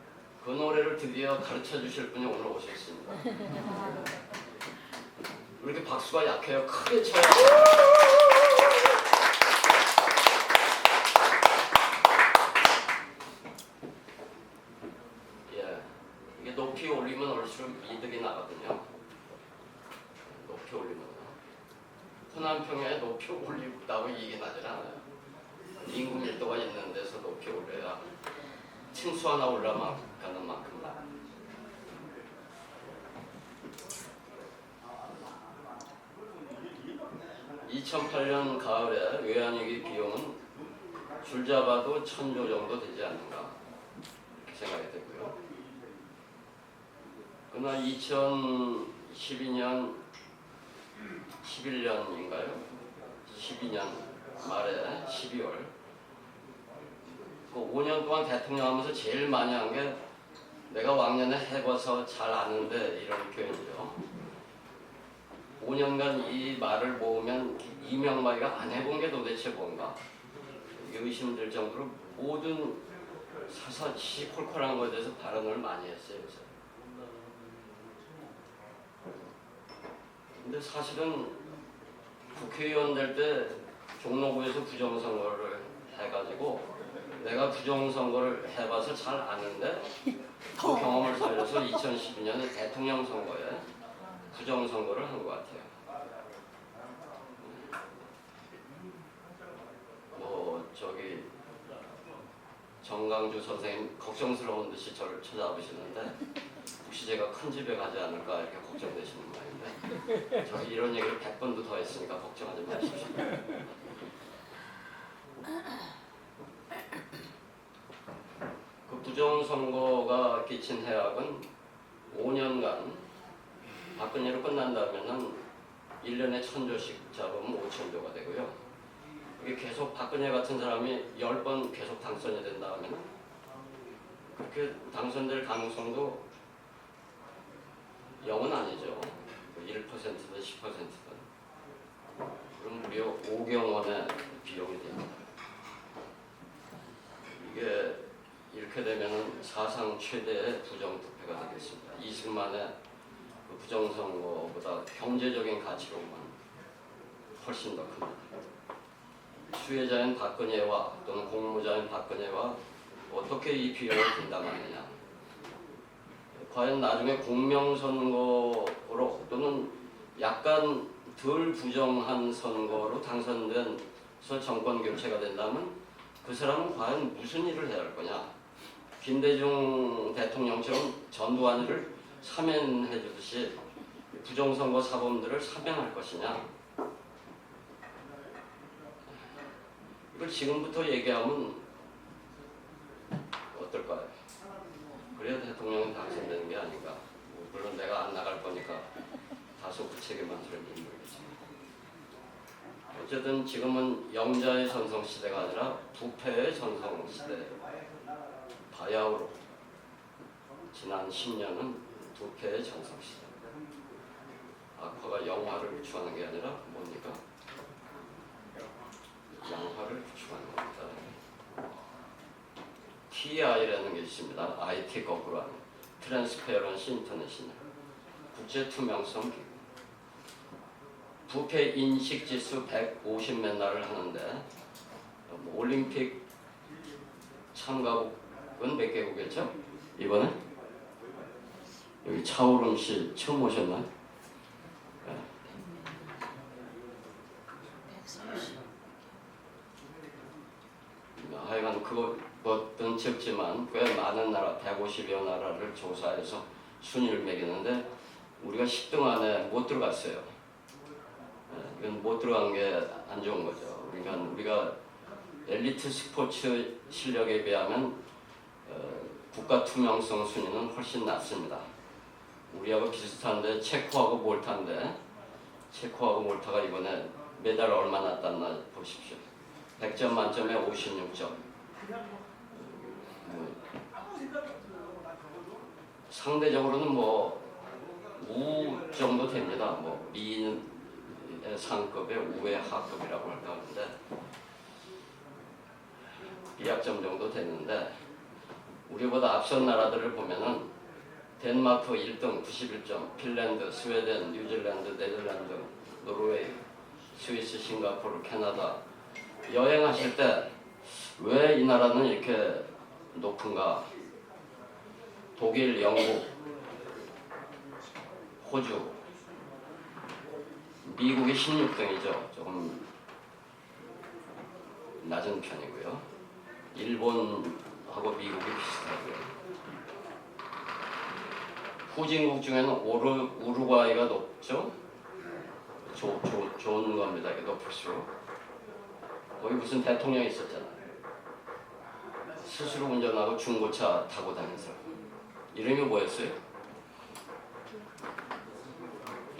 그 노래를 드디어 가르쳐 주실 분이 오늘 오셨습니다. 왜 이렇게 박수가 약해요? 크게 쳐요. 예, 이게 높이 올리면 올수록 이득이 나거든요. 높이 올리면 호남평에 높이 올리다고 이익이 나질 않아요. 인구 밀도가 있는 데서 높이 올려야 층수 하나 올라가는 만큼 나. 2008년 가을에 외환위기 비용은 줄 잡아도 1,000조 정도 되지 않는가 이렇게 생각이 되고요. 그러나 2012년 11년인가요? 12년 말에 12월 그 5년 동안 대통령 하면서 제일 많이 한 게 내가 왕년에 해봐서 잘 아는데 이런 표현이죠. 5년간 이 말을 모으면 이명박이가 안 해본 게 도대체 뭔가 이게 의심될 정도로 모든 시시콜콜한 것에 대해서 발언을 많이 했어요. 그래서. 근데 사실은 국회의원 될 때 종로구에서 부정선거를 해가지고 내가 부정선거를 해봐서 잘 아는데 그 경험을 살려서 2012년에 대통령 선거에 부정선거를 한 것 같아요. 뭐 저기 정강주 선생님 걱정스러운 듯이 저를 쳐다보시는데 혹시 제가 큰 집에 가지 않을까 이렇게 걱정되시는 모양인데 저 이런 얘기를 100번도 더 했으니까 걱정하지 마십시오. 그 부정선거가 끼친 해악은 5년간 박근혜로 끝난다면은 1년에 1,000조씩 잡으면 5,000조가 되고요. 이게 계속 박근혜 같은 사람이 10번 계속 당선이 된다면은 그렇게 당선될 가능성도 0은 아니죠. 1%든 10%든. 그럼 무려 5경 원의 비용이 됩니다. 이게 이렇게 되면은 사상 최대의 부정투표가 되겠습니다. 이승만의 그 부정선거보다 경제적인 가치로만 훨씬 더 큽니다. 수혜자인 박근혜와 또는 공모자인 박근혜와 어떻게 이 비용을 분담하느냐. 과연 나중에 공명선거로 또는 약간 덜 부정한 선거로 당선돼서 정권 교체가 된다면 그 사람은 과연 무슨 일을 해야 할 거냐. 김대중 대통령처럼 전두환을 사면해 주듯이 부정선거 사범들을 사면할 것이냐. 이걸 지금부터 얘기하면 어떨까요? 그래야 대통령이 당선되는 게 아닌가. 물론 내가 안 나갈 거니까 다소 구체적인 설명이 모르겠지만 어쨌든 지금은 영자의 전성시대가 아니라 부패의 전성시대. 바야흐로 지난 10년은 부패의 전성시대. 악화가 영화를 구축하는 게 아니라 뭡니까? 양화를 구축하는 겁니다. TI라는 게 있습니다. IT 거꾸로 하는 트랜스페런시 인터내셔널 국제 투명성 기구. 부패 인식 지수 150 맨날을 하는데 올림픽 참가국은 몇 개국이었죠? 이번에 여기 차오름 씨 처음 오셨나요? 네. 130. 하여간 그것은 적지만 꽤 많은 나라 150여 나라를 조사해서 순위를 매기는데 우리가 10등 안에 못 들어갔어요. 이건 못 들어간 게 안 좋은 거죠. 그러니까 우리가 엘리트 스포츠 실력에 비하면 국가 투명성 순위는 훨씬 낮습니다. 우리하고 비슷한데 체코하고 몰타인데 체코하고 몰타가 이번에 메달 얼마나 땄나 보십시오. 100점 만점에 56점. 상대적으로는 뭐 우 정도 됩니다. 뭐 미의 상급의 우의 하급이라고 할까 하는데 비약점 정도 되는데 우리보다 앞선 나라들을 보면은 덴마크 1등 91점, 핀란드, 스웨덴, 뉴질랜드, 네덜란드, 노르웨이, 스위스, 싱가포르, 캐나다 여행하실 때 왜 이 나라는 이렇게 높은가? 독일, 영국, 호주, 미국이 16등이죠. 조금 낮은 편이고요. 일본하고 미국이 비슷하고요. 후진국 중에는 우루과이가 높죠. 좋은 겁니다. 이게 높을수록. 거기 무슨 대통령이 있었잖아요. 스스로 운전하고 중고차 타고 다니면서. 이름이 뭐였어요?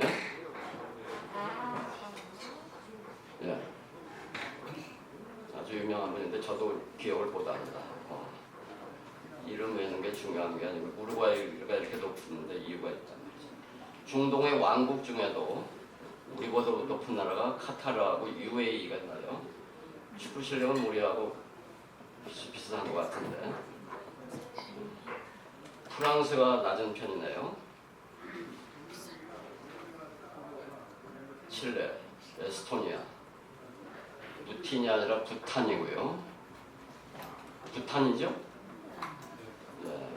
예? 예. 아주 유명한 분인데 저도 기억을 못합니다. 이름 외우는 게 중요한 게 아니고 우루과이가 이렇게 높은데 이유가 있단 말이죠. 중동의 왕국 중에도 우리보다 높은 나라가 카타르하고 UAE가 있나요? 축구 실력은 우리하고 비슷한 것 같은데 프랑스가 낮은 편이네요. 칠레, 에스토니아, 무틴이 아니라 부탄이고요. 부탄이죠? 네.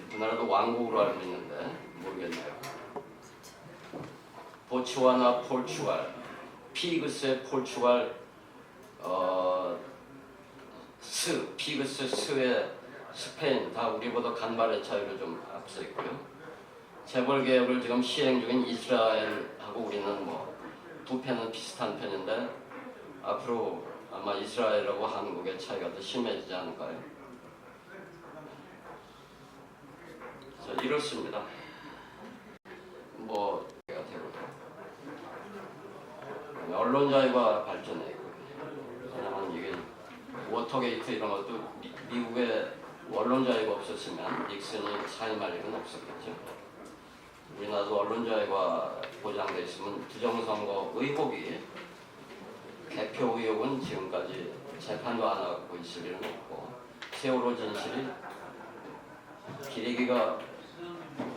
그 나라도 왕국으로 알고 있는데 모르겠네요. 보츠와나, 포르투갈, 피그스의 포르투갈, 피그스, 스의 스페인 다 우리보다 간발의 차이로 좀 앞서 있고요. 재벌 개혁을 지금 시행 중인 이스라엘하고 우리는 뭐 부패는 비슷한 편인데 앞으로 아마 이스라엘하고 한국의 차이가 더 심해지지 않을까요? 자, 이렇습니다. 뭐 언론 자유가 발전해 있고, 왜냐하면 이게 워터게이트 이런 것도 미국의 언론 자유가 없었으면 닉슨이 사임할 일은 없었겠죠. 우리나라도 언론 자유가 보장돼 있으면 부정선거 의혹이 개표 의혹은 지금까지 재판도 안 하고 있을 일은 없고 세월호 진실이 기레기가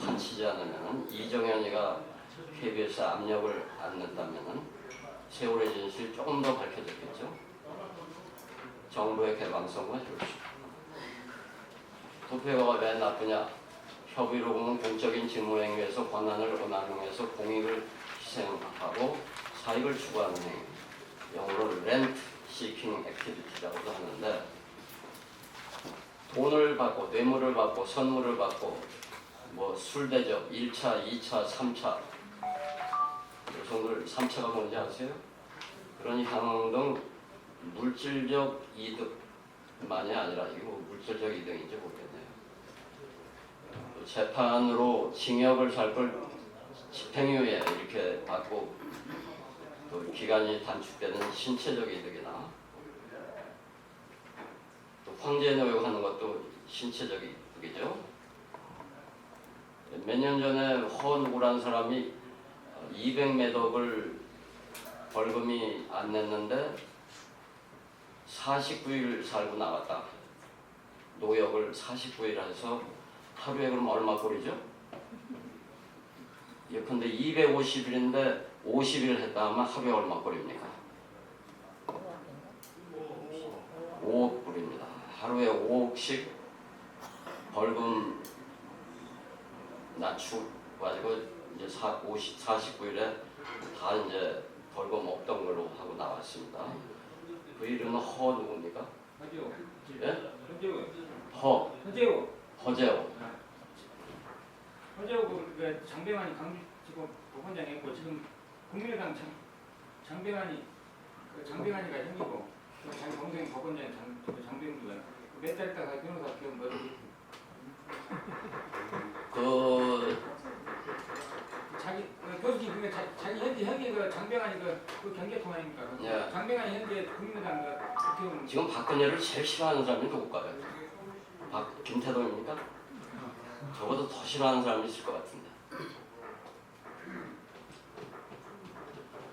판치지 않으면 이정현이가 KBS 압력을 안 낸다면 세월의 진실이 조금 더 밝혀졌겠죠. 정부의 개방성과 효율. 부패가 왜 나쁘냐? 협의로 보면 공적인 직무행위에서 권한을 운용해서 공익을 희생하고 사익을 추구하는 행위. 영어로 렌트 시킹 액티비티라고도 하는데 돈을 받고 뇌물을 받고 선물을 받고 뭐 술 대접 1차, 2차, 3차 여성들 3차가 뭔지 아세요? 그런 향응 등 물질적 이득만이 아니라 이거 물질적 이득인지 모르겠네요. 재판으로 징역을 살 걸 집행유예 이렇게 받고 또 기간이 단축되는 신체적 이득이나 또 황제 노역하는 것도 신체적 이득이죠. 몇 년 전에 허누구란 사람이 200매덕을 벌금이 안 냈는데 49일 살고 나왔다. 노역을 49일 해서 하루에 그럼 얼마 꼴이죠? 예컨대 250일인데 50일 했다 하면 하루에 얼마 꼴입니까? 5억 꼴입니다. 하루에 5억씩 벌금 낮추가지고 이제 49일에 다 이제 벌금 없던 걸로 하고 나왔습니다. 그 이름은 허 누굽니까? 허재호. 예? 허재호. 허재호. 허재호. 허재호 그 장병환이 강주지법 법원장했고 지금 국민의당 장병환이 그 장병환이가 형이고 자기 동생 법원장 장병주가 몇 달 있다가 변호사 기업 뭐 자기 교수님 그게 자기 현재 형이 그 장병환이 그 경제통 아닙니까? 예. 장병환이 현재 국민의당 그 국회의원 지금 박근혜를 제일 싫어하는 사람이 누굴까요? 김태동입니까? 저보다 더 싫어하는 사람이 있을 것 같은데.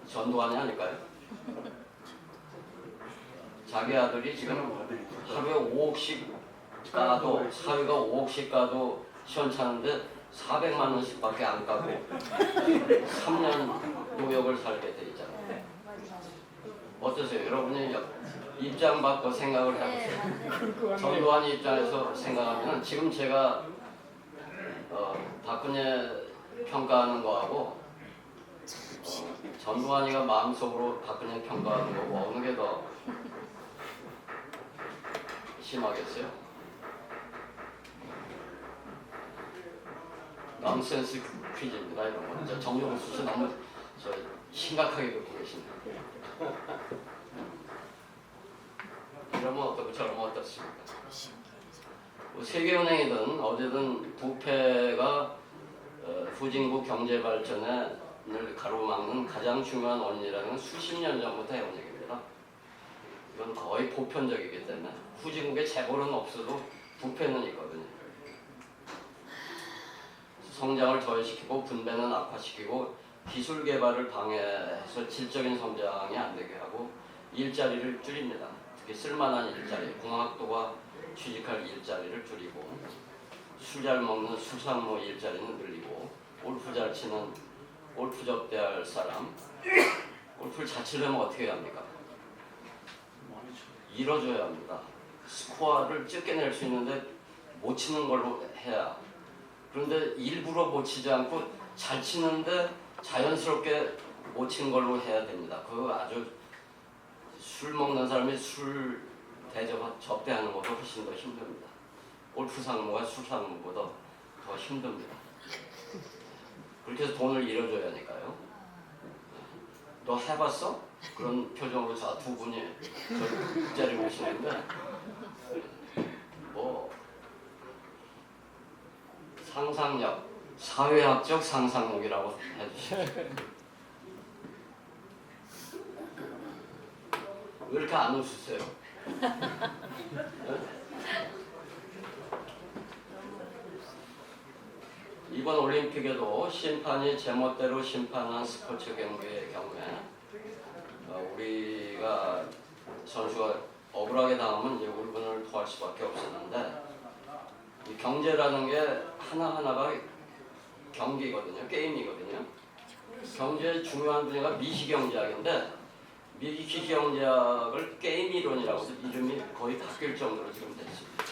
전두환이 아닐까요? 자기 아들이 지금 하루에 5억씩 까도 사위가 5억씩 까도 시원찮은데 400만 원씩밖에 안 까고 3년 노역을 살게 돼 있잖아요. 어떠세요? 여러분이 입장 바꿔 생각을 해보세요. 전두환 입장에서 생각하면 지금 제가 박근혜 평가하는 거하고 전두환이가 마음속으로 박근혜 평가하는 거고 어느 게 더 심하겠어요? 넌센스 퀴즈입니다. 이런 거. 정용수 씨 너무 심각하게 듣고 계시네요. 이러면 어떻고 저러면 어떻습니까? 세계은행이든 어디든 부패가 후진국 경제 발전을 가로막는 가장 중요한 원인이라는 건 수십 년 전부터 해온 얘기입니다. 이건 거의 보편적이기 때문에 후진국의 재벌은 없어도 부패는 있거든요. 성장을 저해시키고 분배는 악화시키고 기술 개발을 방해해서 질적인 성장이 안 되게 하고 일자리를 줄입니다. 특히 쓸만한 일자리, 공학도가 취직할 일자리를 줄이고 술 잘 먹는 수산모 일자리는 늘리고 골프 잘 치는 골프 접대할 사람 골프를 잘 치려면 어떻게 해야 합니까? 이뤄줘야 합니다. 스코어를 적게 낼 수 있는데 못 치는 걸로 해야. 그런데 일부러 못 치지 않고 잘 치는데 자연스럽게 못 치는 걸로 해야 됩니다. 그거 아주 술 먹는 사람이 술 접대하는 것보다 훨씬 더 힘듭니다. 골프 상무가 술 상무보다 더 힘듭니다. 그렇게 해서 돈을 잃어줘야 하니까요. 너 해봤어? 그런 표정으로 두 분이 저를 기다리고 계시는데 뭐 상상력, 사회학적 상상력이라고 해주시죠. 왜 이렇게 안 웃으세요? 네? 이번 올림픽에도 심판이 제멋대로 심판한 스포츠 경기의 경우에 우리가 선수가 억울하게 당하면 이제 울분을 토할 수밖에 없었는데 이 경제라는 게 하나하나가 경기거든요. 게임이거든요. 경제의 중요한 분야가 미시경제학인데 미시경제학을 게임이론이라고 해서 이름이 거의 바뀔 정도로 지금 됐습니다.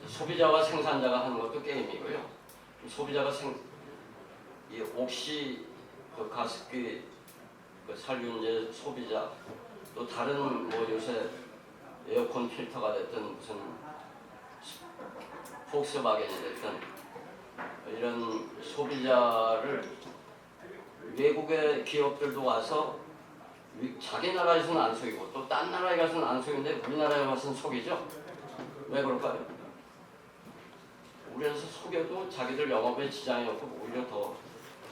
소비자와 생산자가 하는 것도 게임이고요. 소비자가 이 옥시 그 가습기 그 살균제 소비자 또 다른 뭐 요새 에어컨 필터가 됐든 무슨 폭스바겐이 됐든 이런 소비자를 외국의 기업들도 와서 자기 나라에서는 안 속이고 또 딴 나라에 가서는 안 속이는데 우리나라에 와서는 속이죠. 왜 그럴까요? 우리나라에서 속여도 자기들 영업에 지장이 없고 오히려 더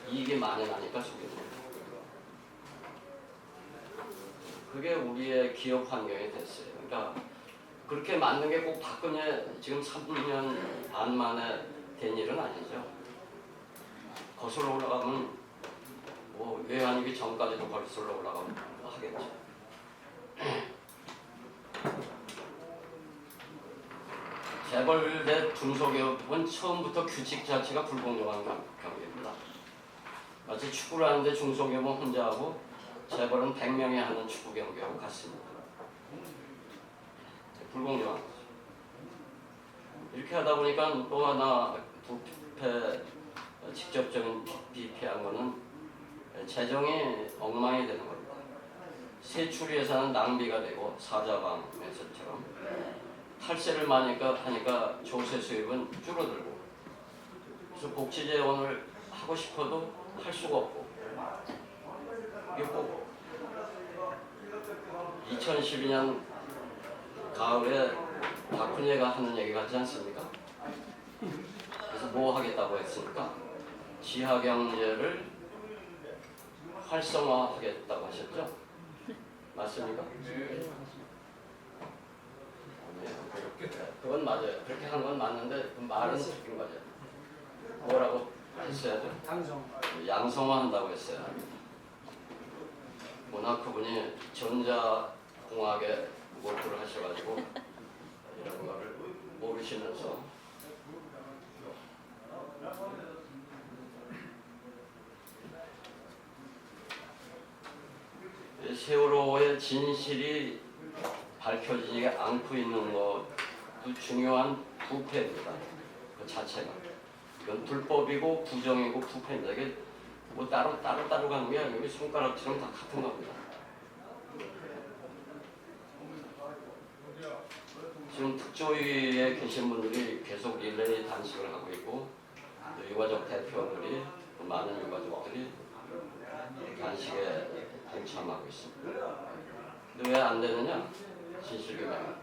이익이 많이 나니까 속이는 거예요. 그게 우리의 기업 환경이 됐어요. 그러니까 그렇게 만든 게 꼭 박근혜 지금 3년 반 만에 된 일은 아니죠. 거슬러 올라가면 뭐 외환위기 전까지도 거슬러 올라가면 하겠죠. 재벌대 중소기업은 처음부터 규칙 자체가 불공정한 경우입니다. 마치 축구를 하는데 중소기업은 혼자 하고 재벌은 100명이 하는 축구 경기하고 같습니다. 불공정한 거죠. 이렇게 하다 보니까 또 하나 부패 직접적인 비피한 거는 재정이 엉망이 되는 겁니다. 세출 예산은 낭비가 되고 사자방에서처럼 탈세를 많이 하니까 조세 수입은 줄어들고 그래서 복지 재원을 하고 싶어도 할 수가 없고 이게 꼭 2012년 가을에 박근혜가 하는 얘기 같지 않습니까? 그래서 뭐 하겠다고 했습니까? 지하경제를 활성화하겠다고 하셨죠? 맞습니까? 그건 맞아요. 그렇게 한 건 맞는데 그 말은 틀린 거죠. 뭐라고 했어야죠? 양성화한다고 했어요. 워낙 그분이 전자공학에 몰두를 하셔가지고 이런 거를 모르시면서 세월호의 진실이 밝혀지지 않고 있는 것도 중요한 부패입니다. 그 자체가. 이건 불법이고 부정이고 부패입니다. 이게 뭐 따로 가는 게 아니고 손가락처럼 다 같은 겁니다. 지금 특조위에 계신 분들이 계속 릴레이 단식을 하고 있고 또 유가족 대표들이 또 많은 유가족들이 단식에 동참하고 있습니다. 근데 왜 안 되느냐? 진실규명.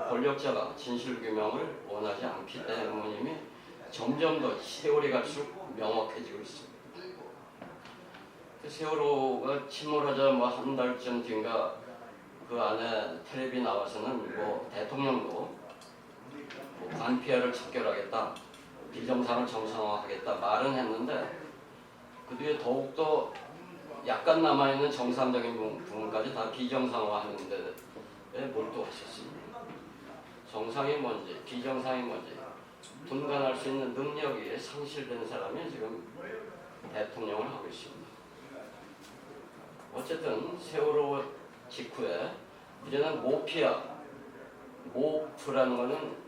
권력자가 진실규명을 원하지 않기 때문임이 점점 더 세월이 갈수록 명확해지고 있습니다. 세월호가 침몰하자 뭐 한 달쯤 뒤인가 그 안에 텔레비 나와서는 뭐 대통령도 뭐 관피아를 척결하겠다 비정상을 정상화하겠다 말은 했는데 그 뒤에 더욱더 약간 남아있는 정상적인 부분까지 다 비정상화하는 데에 몰두했었습니다. 정상이 뭔지 비정상이 뭔지 분간할 수 있는 능력이 상실된 사람이 지금 대통령을 하고 있습니다. 어쨌든 세월호 직후에 이제는 모프라는 거는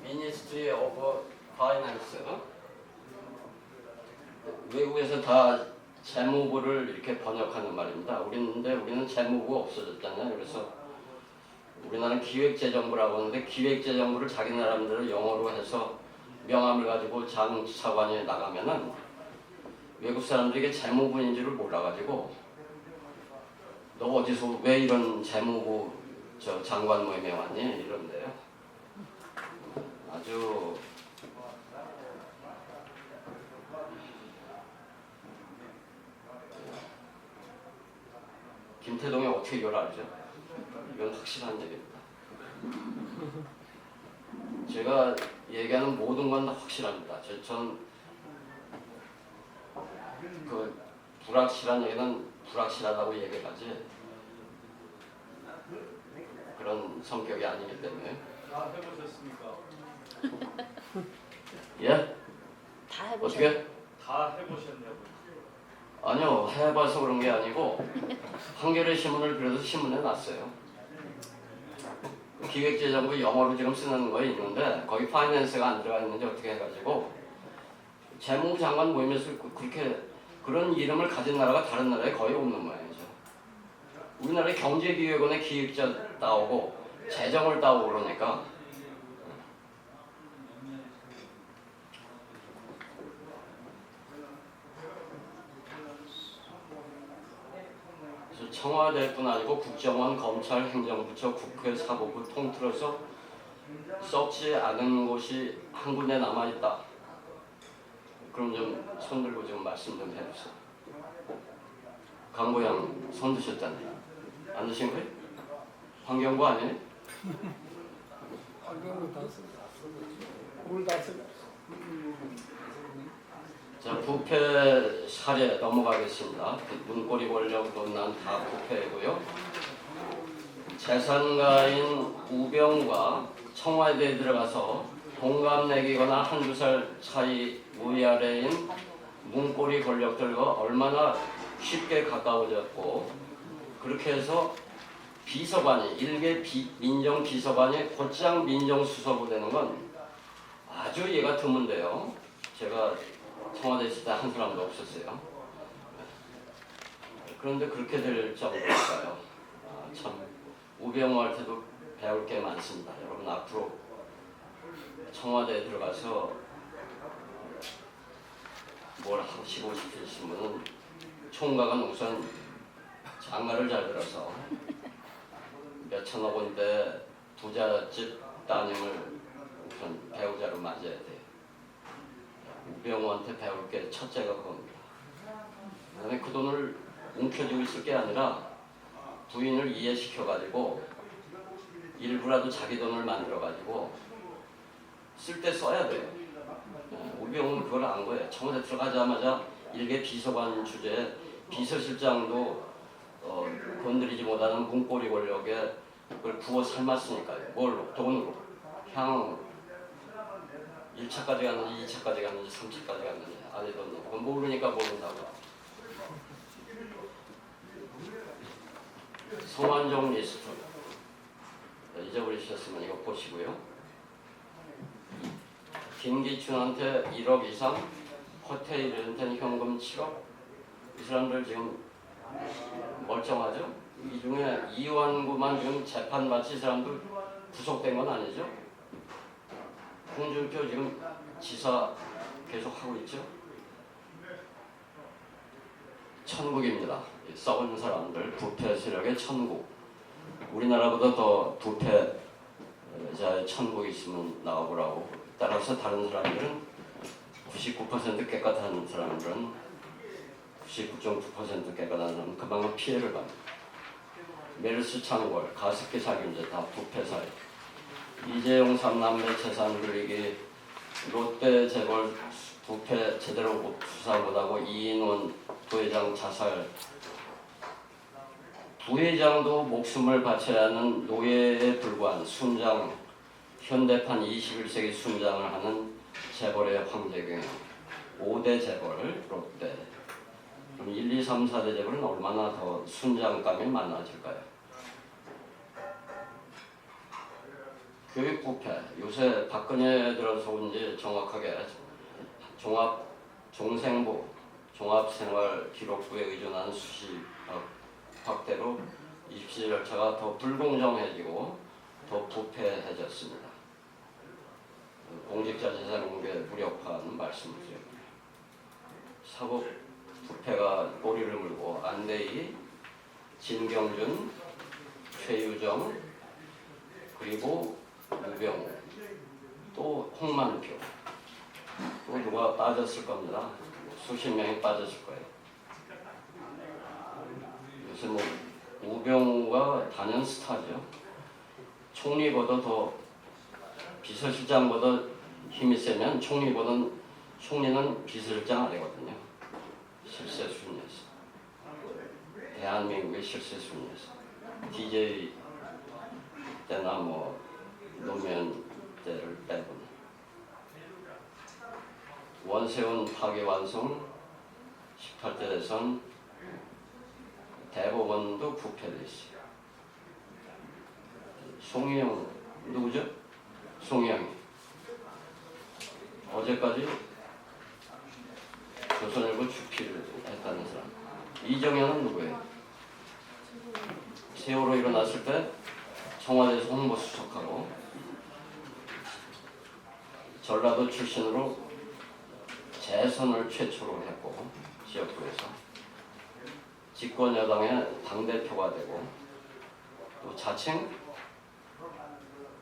Ministry of Finance, 외국에서 다 재무부를 이렇게 번역하는 말입니다. 우리는 재무부가 없어졌잖아요. 그래서 우리나라는 기획재정부라고 하는데 기획재정부를 자기 나라대로 영어로 해서 명함을 가지고 장차관이 나가면은 외국 사람들에게 재무부인 줄을 몰라가지고 너 어디서 왜 이런 재무부 장관 모임에 왔니? 이런데요. 아주 김태동이 어떻게 이걸 알죠? 이건 확실한 얘기입니다. 제가 얘기하는 모든 건 확실합니다. 전 그 불확실한 얘기는 불확실하다고 얘기하지 그런 성격이 아니기 때문에. 다 해보셨습니까? 예? 다 해보셨. 어떻게? 다 해보셨냐고. 아니요, 해봐서 그런 게 아니고 한겨레 신문을 비롯해서 신문에 났어요. 기획재정부 영어로 지금 쓰는 거 있는데 거기 파이낸스가 안 들어가 있는지 어떻게 해가지고 재무부 장관 모임에서 그렇게 그런 이름을 가진 나라가 다른 나라에 거의 없는 모양이죠. 우리나라의 경제기획원의 기획자 따오고 재정을 따오고 그러니까 그래서 청와대뿐 아니고 국정원, 검찰, 행정부처, 국회, 사법부 통틀어서 썩지 않은 곳이 한 군데 남아있다. 그럼 좀 손들고 좀 말씀 좀 해주세요. 강보양 손 드셨잖아요. 안 드신 거예요? 환경부 아니에요? 자, 부패 사례 넘어가겠습니다. 문고리 권력 논란 다 부패이고요. 재산가인 우병우가 청와대에 들어가서 동갑내기거나 한두 살 차이 위아래인 문고리 권력들과 얼마나 쉽게 가까워졌고 그렇게 해서 비서관이 일개 민정비서관이 곧장 민정수석으로 되는 건 아주 예가 드문데요. 제가 청와대 있을 때 한 사람도 없었어요. 그런데 그렇게 될 정도일까요? 참 우병우한테도 배울 게 많습니다. 여러분 앞으로 청와대에 들어가서 뭘 하시고 싶으신 분은 총각은 우선 장가를 잘 들어서 몇천억 원대 부잣집 따님을 우선 배우자로 맞아야 돼요. 우병우한테 배울 게 첫째가 그겁니다. 그다음에 그 돈을 움켜쥐고 있을 게 아니라 부인을 이해시켜가지고 일부라도 자기 돈을 만들어가지고 쓸 때 써야 돼요. 우병우는 그걸 안 거예요. 청와대 들어가자마자 일개 비서관 주제에 비서실장도 건드리지 못하는 문고리 권력에 그걸 부어 삶았으니까요. 뭘로? 돈으로. 향으로. 1차까지 갔는지 2차까지 갔는지 3차까지 갔는지 안 해뒀는지 그건 모르니까 모른다고. 성완종 리스트 잊어버리셨으면 이거 보시고요. 김기춘한테 1억 이상, 호텔한테는 현금 7억. 이 사람들 지금 멀쩡하죠? 이 중에 이완구만 지금 재판받지 이 사람들 구속된 건 아니죠? 홍준표 지금 지사 계속 하고 있죠? 천국입니다. 썩은 사람들, 부패 세력의 천국. 우리나라보다 더 부패자의 천국이 있으면 나와보라고. 따라서 다른 사람들은 99% 깨끗한 사람들은 99.9% 깨끗한 사람은 그만큼 피해를 받는 메르스 창궐, 가습기 살균제 다 부패 사회. 이재용 삼남매 재산 불이익이 롯데 재벌 부패 제대로 수사 못하고 이인원 부회장 자살. 부회장도 목숨을 바쳐야 하는 노예에 불과한 순장, 현대판 21세기 순장을 하는 재벌의 황제경영. 5대 재벌 롯데. 그럼 1, 2, 3, 4대 재벌은 얼마나 더 순장감이 많아질까요? 교육 부패. 요새 박근혜 들어서온지 정확하게 종생부, 종합생활기록부에 의존하는 수시 확대로 입시 절차가 더 불공정해지고 더 부패해졌습니다. 공직자 재산 공개 무력화는 말씀드립니다. 사법 부패가 꼬리를 물고 안대희, 진경준, 최유정, 그리고 유병우, 또 홍만표, 또 누가 빠졌을 겁니다. 수십 명이 빠졌을 거예요. 요새 뭐 우병우가 단연 스타죠. 총리보다 더 비서실장보다 힘이 세면 총리는 비서실장 아니거든요. 실세 순위에서 대한민국의 실세 순위에서 DJ 때나 뭐 노무현 때를 빼고는 원세훈 파기완성 18대 대선 대법원도 부패돼 있어요. 송희영 누구죠? 송희영이 어제까지 조선일보 주필을 했다는 사람. 이정현은 누구예요? 세월호 일어났을 때 청와대에서 홍보수석하고 전라도 출신으로 재선을 최초로 했고 지역구에서 집권 여당의 당대표가 되고 또 자칭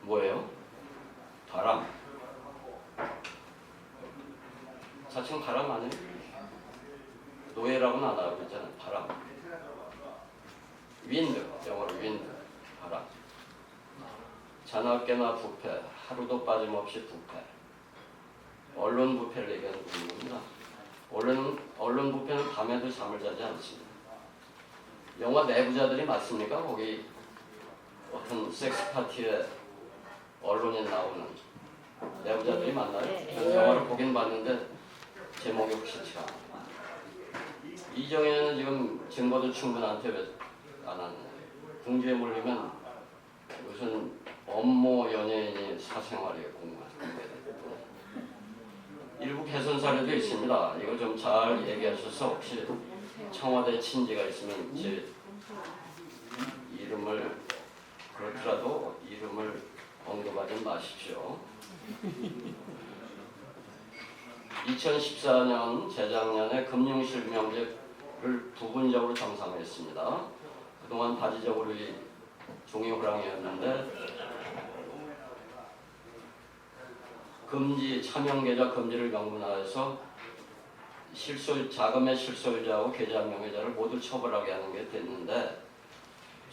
뭐예요? 바람. 자칭 바람 아니에요? 노예라고는 안 하고 있잖아요. 바람. 윈드, 영어로 윈드, 바람. 잔악계나 부패, 하루도 빠짐없이 부패. 언론 부패를 얘기하는 겁니다. 언론 부패는 밤에도 잠을 자지 않습니다. 영화 내부자들이 맞습니까? 거기 어떤 섹스 파티에 언론에 나오는 내부자들이 맞나요? 저는 영화를 보긴 봤는데 제목이 확실치가 않아요. 이정현은 지금 증거도 충분한데 왜 안 하느냐. 궁지에 몰리면 무슨 업무 연예인이 사생활에 공개됐고 일부 개선 사례도 있습니다. 이거 좀 잘 얘기하셔서 혹시 청와대 친지가 있으면 제 이름을 그렇더라도 이름을 언급하지 마십시오. 2014년 재작년에 금융실명제를 부분적으로 정상화했습니다. 그동안 바지적으로 종이호랑이였는데 금지 차명계좌 금지를 명문화해서 자금의 실소유자하고 계좌 명의자를 모두 처벌하게 하는 게 됐는데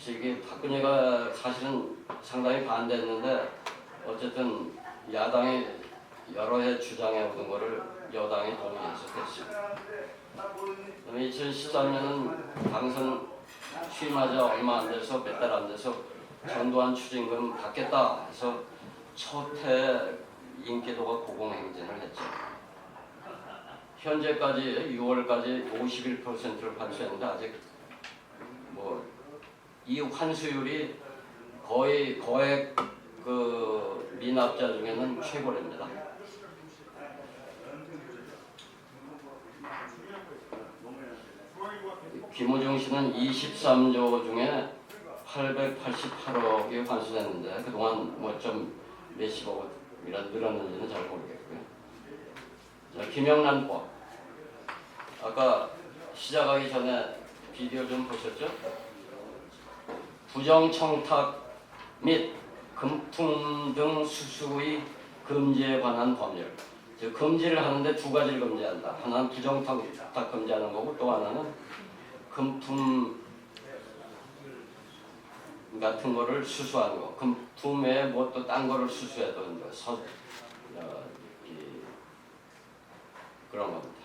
이게 박근혜가 사실은 상당히 반대했는데 어쨌든 야당이 여러 해 주장해 오던 거를 여당이 동의해서 됐습니다. 그다음에 2013년은 당선 취임하자 얼마 안 돼서 몇 달 안 돼서 전두환 추징금 받겠다 해서 첫 해 인기도가 고공행진을 했죠. 현재까지 6월까지 51%를 환수했는데 아직 뭐 이 환수율이 거의 거액 그 미납자 중에는 최고랍니다. 김우중 씨는 23조 중에 888억이 환수됐는데 그동안 뭐 좀 몇십억이라 늘었는지는 잘 모르겠고요. 자, 김영란법. 아까 시작하기 전에 비디오 좀 보셨죠? 부정청탁 및 금품 등 수수의 금지에 관한 법률. 즉 금지를 하는데 두 가지를 금지한다. 하나는 부정탁 금지하는 거고 또 하나는 금품 같은 거를 수수하는 거. 금품 외에 뭐 또 딴 거를 수수해도 이제 그런 겁니다.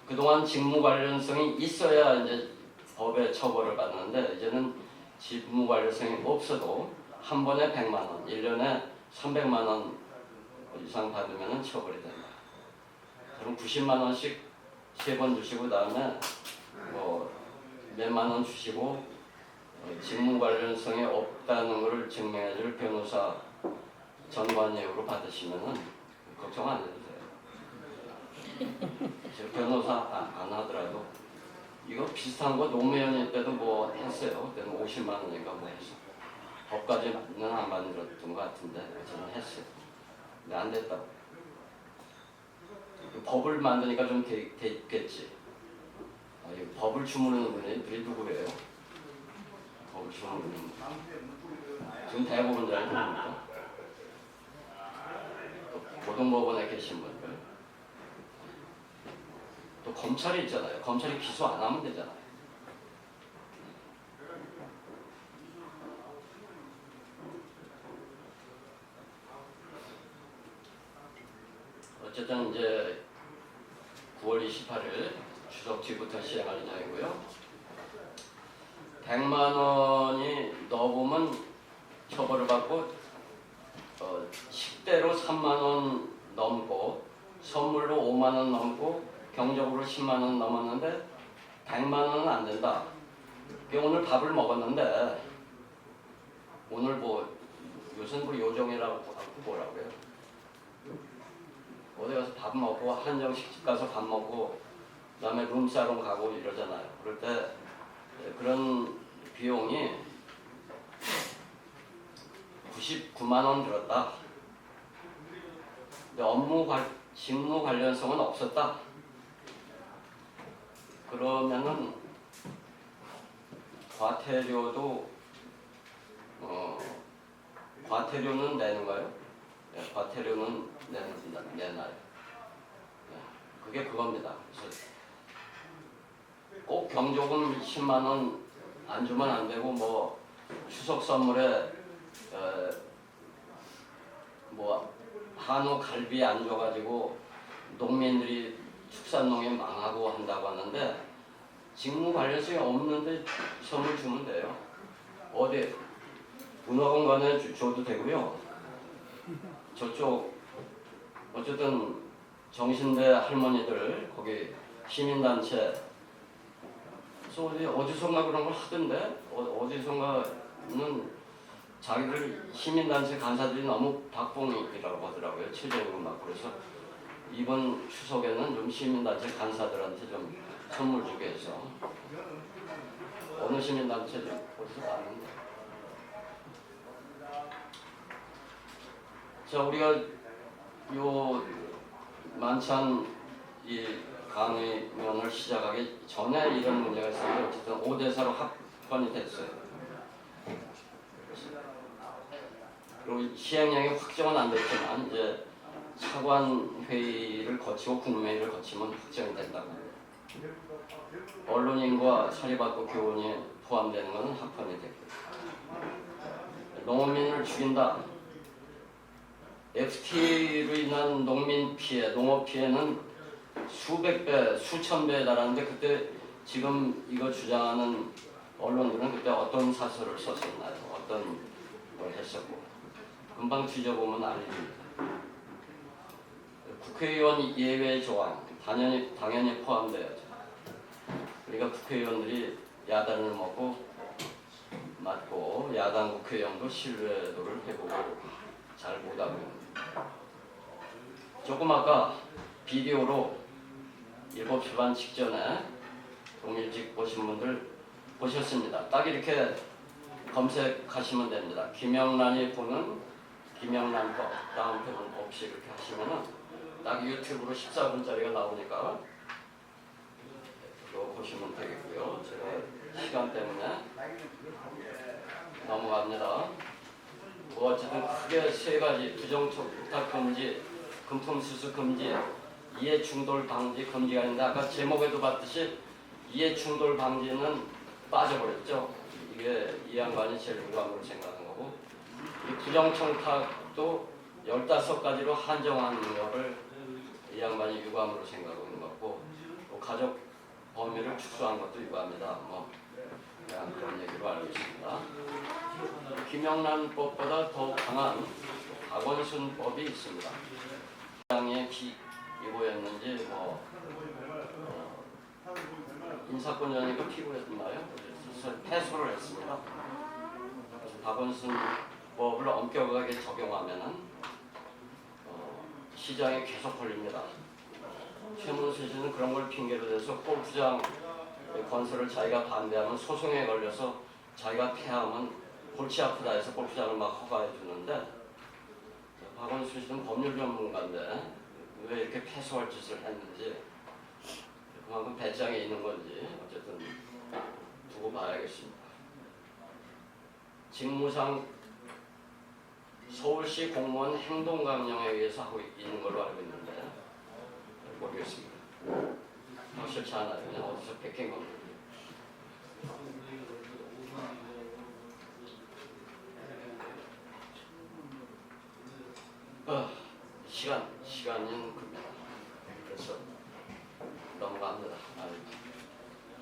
그동안 직무 관련성이 있어야 이제 법의 처벌을 받는데 이제는 직무 관련성이 없어도 한 번에 100만 원, 1년에 300만 원 이상 받으면 처벌이 된다. 그럼 90만 원씩 3번 주시고 그다음에 뭐 몇만 원 주시고 직무 관련성이 없다는 것을 증명해줄 변호사 전관예우로 받으시면은 걱정 안 해도 돼요. 저 변호사 안 하더라도 이거 비슷한 거 노무현 때도 뭐 했어요. 그때는 50만 원인가 뭐 해서 법까지는 안 만들었던 것 같은데 저는 했어요. 근데 안 됐다고. 법을 만드니까 좀 됐겠지. 법을 주무르는 분이 누구예요? 법을 주무르는 분. 지금 대법원 잘 모릅니까? 고등법원에 계신 분들. 또 검찰이 있잖아요. 검찰이 기소 안 하면 되잖아요. 어쨌든 이제 9월 28일 추석 뒤부터 시행할 예정이고요. 100만 원이 넘으면 처벌을 받고 10대로 3만 원 넘고 선물로 5만 원 넘고 경적으로 10만 원 넘었는데 100만 원은 안 된다. 오늘 밥을 먹었는데 오늘 뭐 요새는 뭐 요정이라고 하고 뭐라고요? 어디 가서 밥 먹고 한정식집 가서 밥 먹고 그다음에 룸사롱 가고 이러잖아요. 그럴 때 그런 비용이 99만 원 들었다. 근데 직무 관련성은 없었다. 그러면은 과태료는 내는가요? 네, 과태료는 내나요? 네, 그게 그겁니다. 그래서 꼭 경조금 10만 원 안 주면 안 되고 뭐 추석 선물에 뭐 한우 갈비 안 줘가지고 농민들이 축산농이 망하고 한다고 하는데 직무 관련성이 없는데 선물 주면 돼요. 어디 문화공간에 줘도 되고요. 저쪽 어쨌든 정신대 할머니들 거기 시민단체 어디선가 그런 걸 하던데 어디선가는 자기들 시민단체 간사들이 너무 박봉이라고 하더라고요. 최저임금 맞고 그래서 이번 추석에는 좀 시민단체 간사들한테 좀 선물 주게 해서 어느 시민단체 어디서 봤는데 자 우리가 요 만찬 이 강의면을 시작하기 전에 이런 문제가 있었는데 어쨌든 5대4로 합헌이 됐어요. 그리고 시행령이 확정은 안 됐지만 이제 차관 회의를 거치고 국무회의를 거치면 확정이 된다고. 언론인과 사립학교 교원이 포함되는 것은 합헌이 됐고. 농민을 죽인다. FTA로 인한 농민 피해, 농업 피해는 수백 배, 수천 배에 달하는데 그때 지금 이거 주장하는 언론들은 그때 어떤 사설을 썼었나요? 어떤 걸 했었고 금방 뒤져보면 알립니다. 국회의원 예외 조항 당연히 포함돼야죠. 그러니까 국회의원들이 야단을 맞고 야당 국회의원도 신뢰도를 회복을 잘 못하고 있습니다. 조금 아까 비디오로 7시 반 직전에 동일직 보신 분들 보셨습니다. 딱 이렇게 검색하시면 됩니다. 김영란이 보는 김영란법 다음 표는 없이 이렇게 하시면은 딱 유튜브로 14분짜리가 나오니까 그거 보시면 되겠고요. 제가 시간 때문에 넘어갑니다. 뭐 어쨌든 크게 세 가지 부정촉탁 금지 금품 수수 금지, 이해 충돌 방지 금지가 있는데 아까 제목에도 봤듯이 이해 충돌 방지는 빠져버렸죠. 이게 이 양반이 제일 유감으로 생각하는 거고, 이 부정청탁도 15가지로 한정한 거를 이 양반이 유감으로 생각하고 있는 것 같고, 또 가족 범위를 축소한 것도 유감이다. 뭐 그런 얘기로 알고 있습니다. 김영란법보다 더 강한 박원순법이 있습니다. 당의 피고였는지 인사권자니까 피고였나요? 그래서 패소를 했습니다. 그래서 박원순법을 엄격하게 적용하면은 시장에 계속 걸립니다. 최문순 씨는 그런 걸 핑계로 대서 골프장 건설을 자기가 반대하면 소송에 걸려서 자기가 패하면 골치 아프다 해서 골프장을 막 허가해 주는데, 박원순 씨는 법률 전문가인데 왜 이렇게 패소할 짓을 했는지, 그만큼 배짱이 있는 건지 어쨌든 두고 봐야겠습니다. 직무상 서울시 공무원 행동강령에 의해서 하고 있는 걸로 알고 있는데 모르겠습니다. 확실치 않아요. 그냥 어디서 베낀 겁니다. 시간은 급니다. 그래서 넘어갑니다.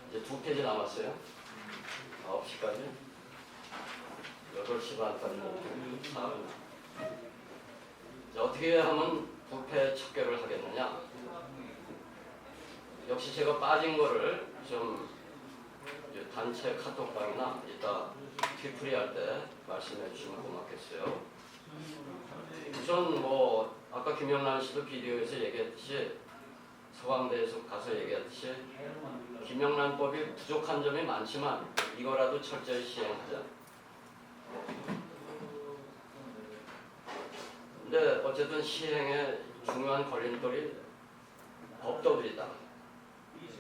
이제 2페이지 남았어요. 9시까지. 8시 반까지 사흘. 어떻게 하면 부패 척결을 하겠느냐? 역시 제가 빠진 거를 좀 단체 카톡방이나 이따 뒤풀이 할 때 말씀해 주시면 고맙겠어요. 우선 아까 김영란 씨도 비디오에서 얘기했듯이, 서강대에서 가서 얘기했듯이 김영란법이 부족한 점이 많지만 이거라도 철저히 시행하자. 근데 어쨌든 시행에 중요한 걸림돌이 법도들이다.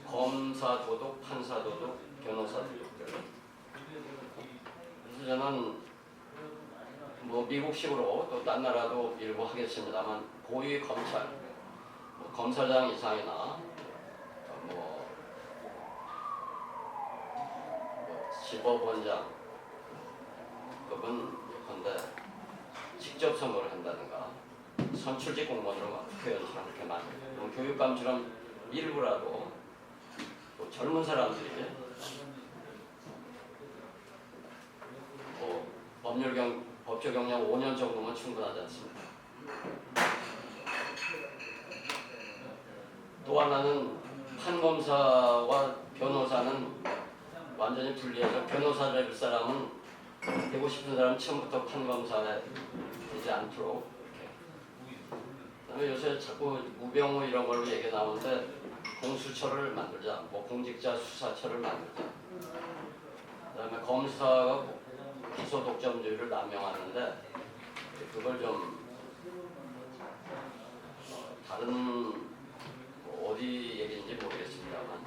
검사 도덕, 판사 도덕, 변호사 도덕들. 그래서 저는 미국식으로 또 딴 나라도 일부 하겠습니다만, 고위 검찰, 검사장 이상이나 지법원장 급은 예컨대 직접 선거를 한다든가 선출직 공무원으로 국회의원처럼 그렇게 만들고, 교육감처럼 일부라도 또 젊은 사람들이 법조 경력 5년 정도면 충분하지 않습니다. 또 하나는 판검사와 변호사는 완전히 분리해서, 변호사 될 사람은 되고 싶은 사람 처음부터 판검사에 되지 않도록 이렇게. 그다음에 요새 자꾸 우병우 이런 걸로 얘기 나오는데, 공수처를 만들자, 공직자 수사처를 만들자. 그다음에 검사가 기소 독점주의를 남용하는데, 그걸 좀 다른 어디 얘기인지 모르겠습니다만,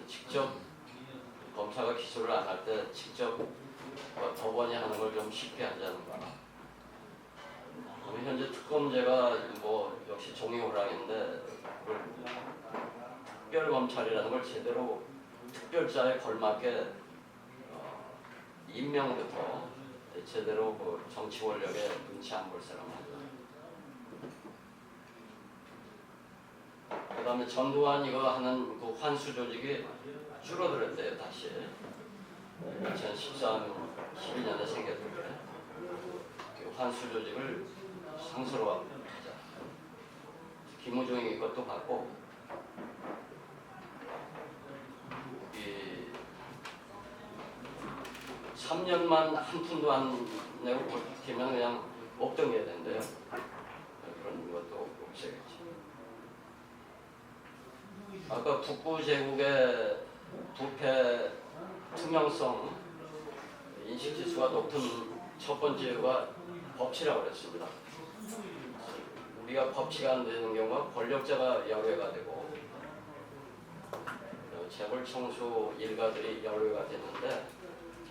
직접 검사가 기소를 안 할 때 직접 법원이 하는 걸 좀 쉽게 하지 않는가. 현재 특검제가 역시 종이호랑인데, 그걸 특별검찰이라는 걸 제대로 특별자에 걸맞게 임명부터 제대로 정치 권력에 눈치 안 볼 사람 하죠. 그 다음에 전두환 이거 하는 그 환수 조직이 줄어들었대요, 다시. 2013-12년에 생겼을 때. 그 환수 조직을 상수로 하자. 김우중이 이것도 받고, 3년만 한 푼도 안 내고 버티면 그냥 없던게 된대요. 그런 것도 없애겠지. 아까 북부 제국의 부패 투명성 인식 지수가 높은 첫 번째 이유가 법치라고 그랬습니다. 우리가 법치가 안 되는 경우가 권력자가 열외가 되고, 재벌 총수 일가들이 열외가 됐는데,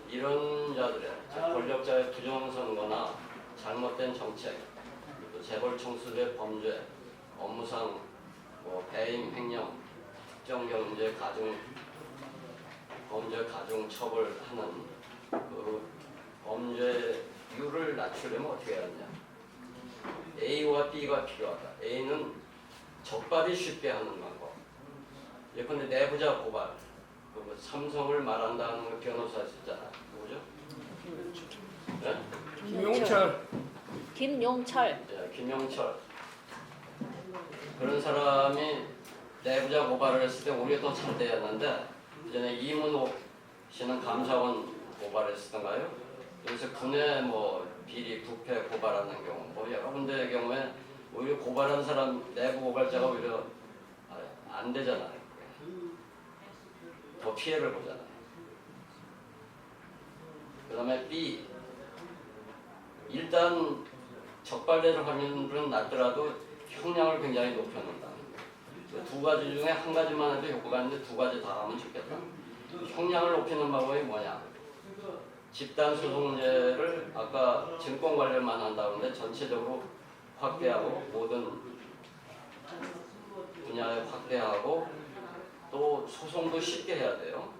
이런 자들의 권력자의 부정선거나 잘못된 정책, 재벌 총수들의 범죄, 업무상 뭐 배임, 횡령, 특정 경제 가중 범죄 가중 처벌하는 그 범죄율을 낮추려면 어떻게 해야 하냐? A와 B가 필요하다. A는 적발이 쉽게 하는 방법. 예컨대 내부자 고발. 그 삼성을 말한다는 그 변호사 있었잖아. 누구죠? 네? 김용철. 김용철. 네, 김용철. 그런 사람이 내부자 고발을 했을 때 오히려 더 잘 되었는데 그전에 이문옥 씨는 감사원 고발했었던가요? 그래서 군의 뭐 비리, 부패 고발하는 경우, 뭐 여러 군데의 경우에 오히려 고발한 사람 내부 고발자가 오히려 안 되잖아요. 더 피해를 보잖아요. 그 다음에 B, 일단 적발될 확률은 낮더라도 형량을 굉장히 높여놓는다. 두 가지 중에 한 가지만 해도 효과가 있는데 두 가지 다 하면 좋겠다. 형량을 높이는 방법이 뭐냐? 집단 소송제를 아까 증권 관련만 한다는데 전체적으로 확대하고 모든 분야에 확대하고 또 소송도 쉽게 해야 돼요.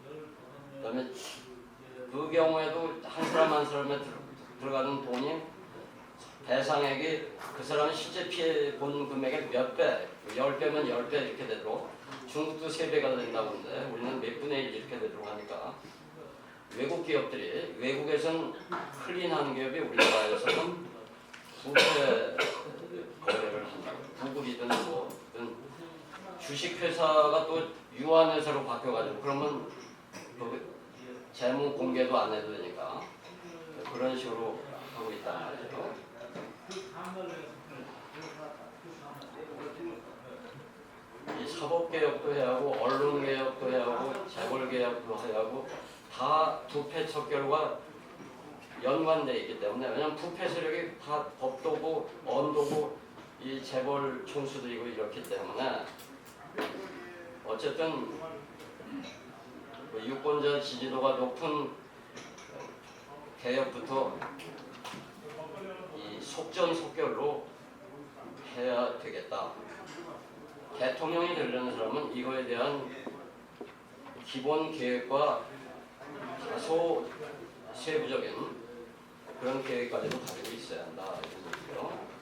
그다음에 그 경우에도 한 사람 한 사람에 들어가는 돈이 배상액이 그 사람이 실제 피해 본 금액의 몇 배, 10배면 10배 이렇게 되도록 중국도 3배가 된다고 하는데 우리는 몇 분의 1 이렇게 되도록 하니까 외국 기업들이 외국에선 클린한 기업이 우리나라에서는 부패 거래를 한다고 구글이든 뭐든 주식회사가 또 유한회사로 바뀌어가지고 그러면 그 재무 공개도 안 해도 되니까 그런 식으로 하고 있단 말이에요. 이 사법개혁도 해야 하고 언론개혁도 해야 하고 재벌개혁도 해야 하고 다 부패 척결과 연관되어 있기 때문에 왜냐하면 부패 세력이 다 법도고 언도고 이 재벌 총수들이고 이렇기 때문에 어쨌든 유권자 지지도가 높은 개혁부터 이 속전속결로 해야 되겠다. 대통령이 되려는 사람은 이거에 대한 기본 계획과 다소 세부적인 그런 계획까지도 가지고 있어야 한다 이런 얘기죠.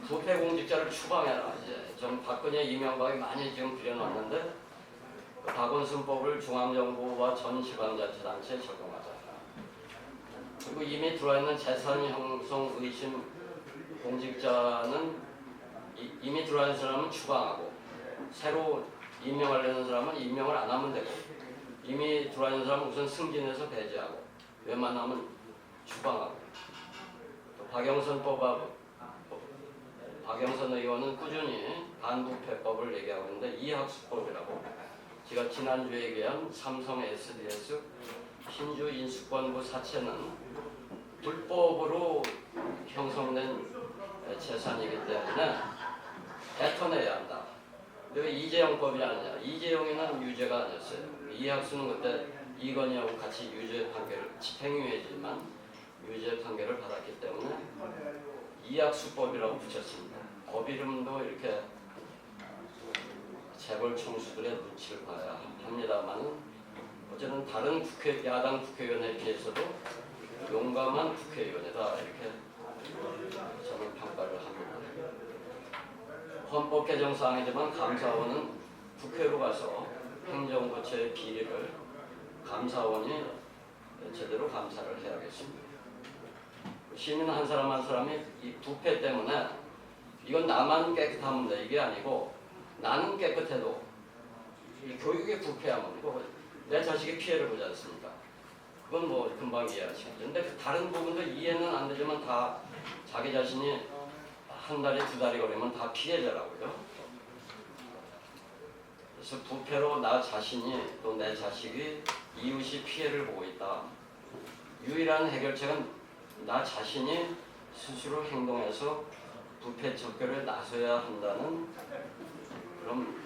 부패 공직자를 추방해라. 이제 좀 박근혜, 이명박이 많이 지금 들여놨는데 그 박원순법을 중앙정부와 전 지방자치단체에 적용하자. 그리고 이미 들어있는 재산 형성 의심 공직자는 이미 들어있는 사람은 추방하고 새로 임명하려는 사람은 임명을 안 하면 되고 이미 들어와 있는 사람은 우선 승진해서 배제하고 웬만하면 추방하고 또 박영선 의원은 꾸준히 반부패법을 얘기하고 있는데 이학수법이라고 제가 지난주에 얘기한 삼성 SDS 신주 인수권부 사채는 불법으로 형성된 재산이기 때문에 뱉어내야 한다. 왜 이재용법이 아니냐? 이재용에는 유죄가 아니었어요. 이학수는 그때 이건희하고 같이 유죄 판결을 집행유예지만 유죄 판결을 받았기 때문에 이학수법이라고 붙였습니다. 법 이름도 이렇게 재벌 총수들의 눈치를 봐야 합니다만은 어쨌든 다른 야당 국회의원에 비해서도 용감한 국회의원이다 이렇게 저는 평가를 합니다. 헌법 개정 사항이지만 감사원은 국회로 가서 행정부처의 비리를 감사원이 제대로 감사를 해야겠습니다. 시민 한 사람 한 사람이 이 부패 때문에 이건 나만 깨끗하면 돼 이게 아니고 나는 깨끗해도 이 교육의 부패하면 내 자식이 피해를 보지 않습니까? 그건 뭐 금방 이해하시겠죠. 근데 다른 부분도 이해는 안 되지만 다 자기 자신이 한 달에 두 달이 걸리면 다 피해자라고요. 그래서 부패로 나 자신이 또 내 자식이 이웃이 피해를 보고 있다. 유일한 해결책은 나 자신이 스스로 행동해서 부패 척결에 나서야 한다는 그런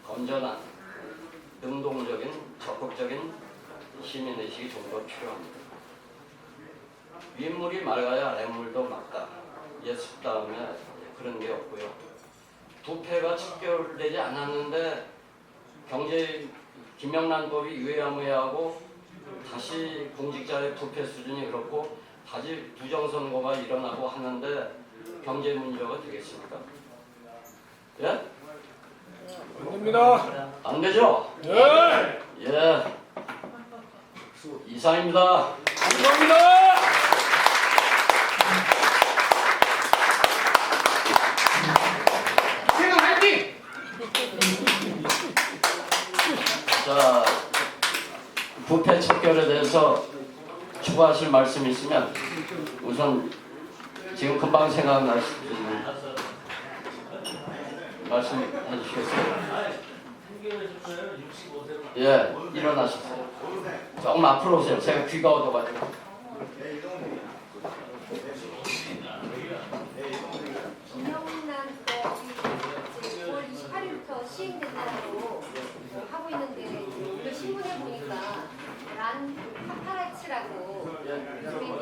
건전한 능동적인 적극적인 시민의식이 좀 더 필요합니다. 윗물이 맑아야 아랫물도 맑다. 예습 다음에 그런 게 없고요. 부패가 척결되지 않았는데 경제 김영란법이 유야무야하고 다시 공직자의 부패 수준이 그렇고 다시 부정선거가 일어나고 하는데 경제 문제가 되겠습니까? 예? 안 됩니다. 안 되죠? 예. 예. 이상입니다. 감사합니다. 세금 화이팅! 자, 부패 척결에 대해서 추가하실 말씀 있으면 우선 지금 금방 생각나시는 말씀해 주시겠어요? 예, 일어나셨어요. 조금 앞으로 오세요. 제가 귀가 어두워가지고. 김영란법이 9월 28일부터 시행된다고 하고 있는데 오늘 신문에 보니까 란 파파라치라고 우리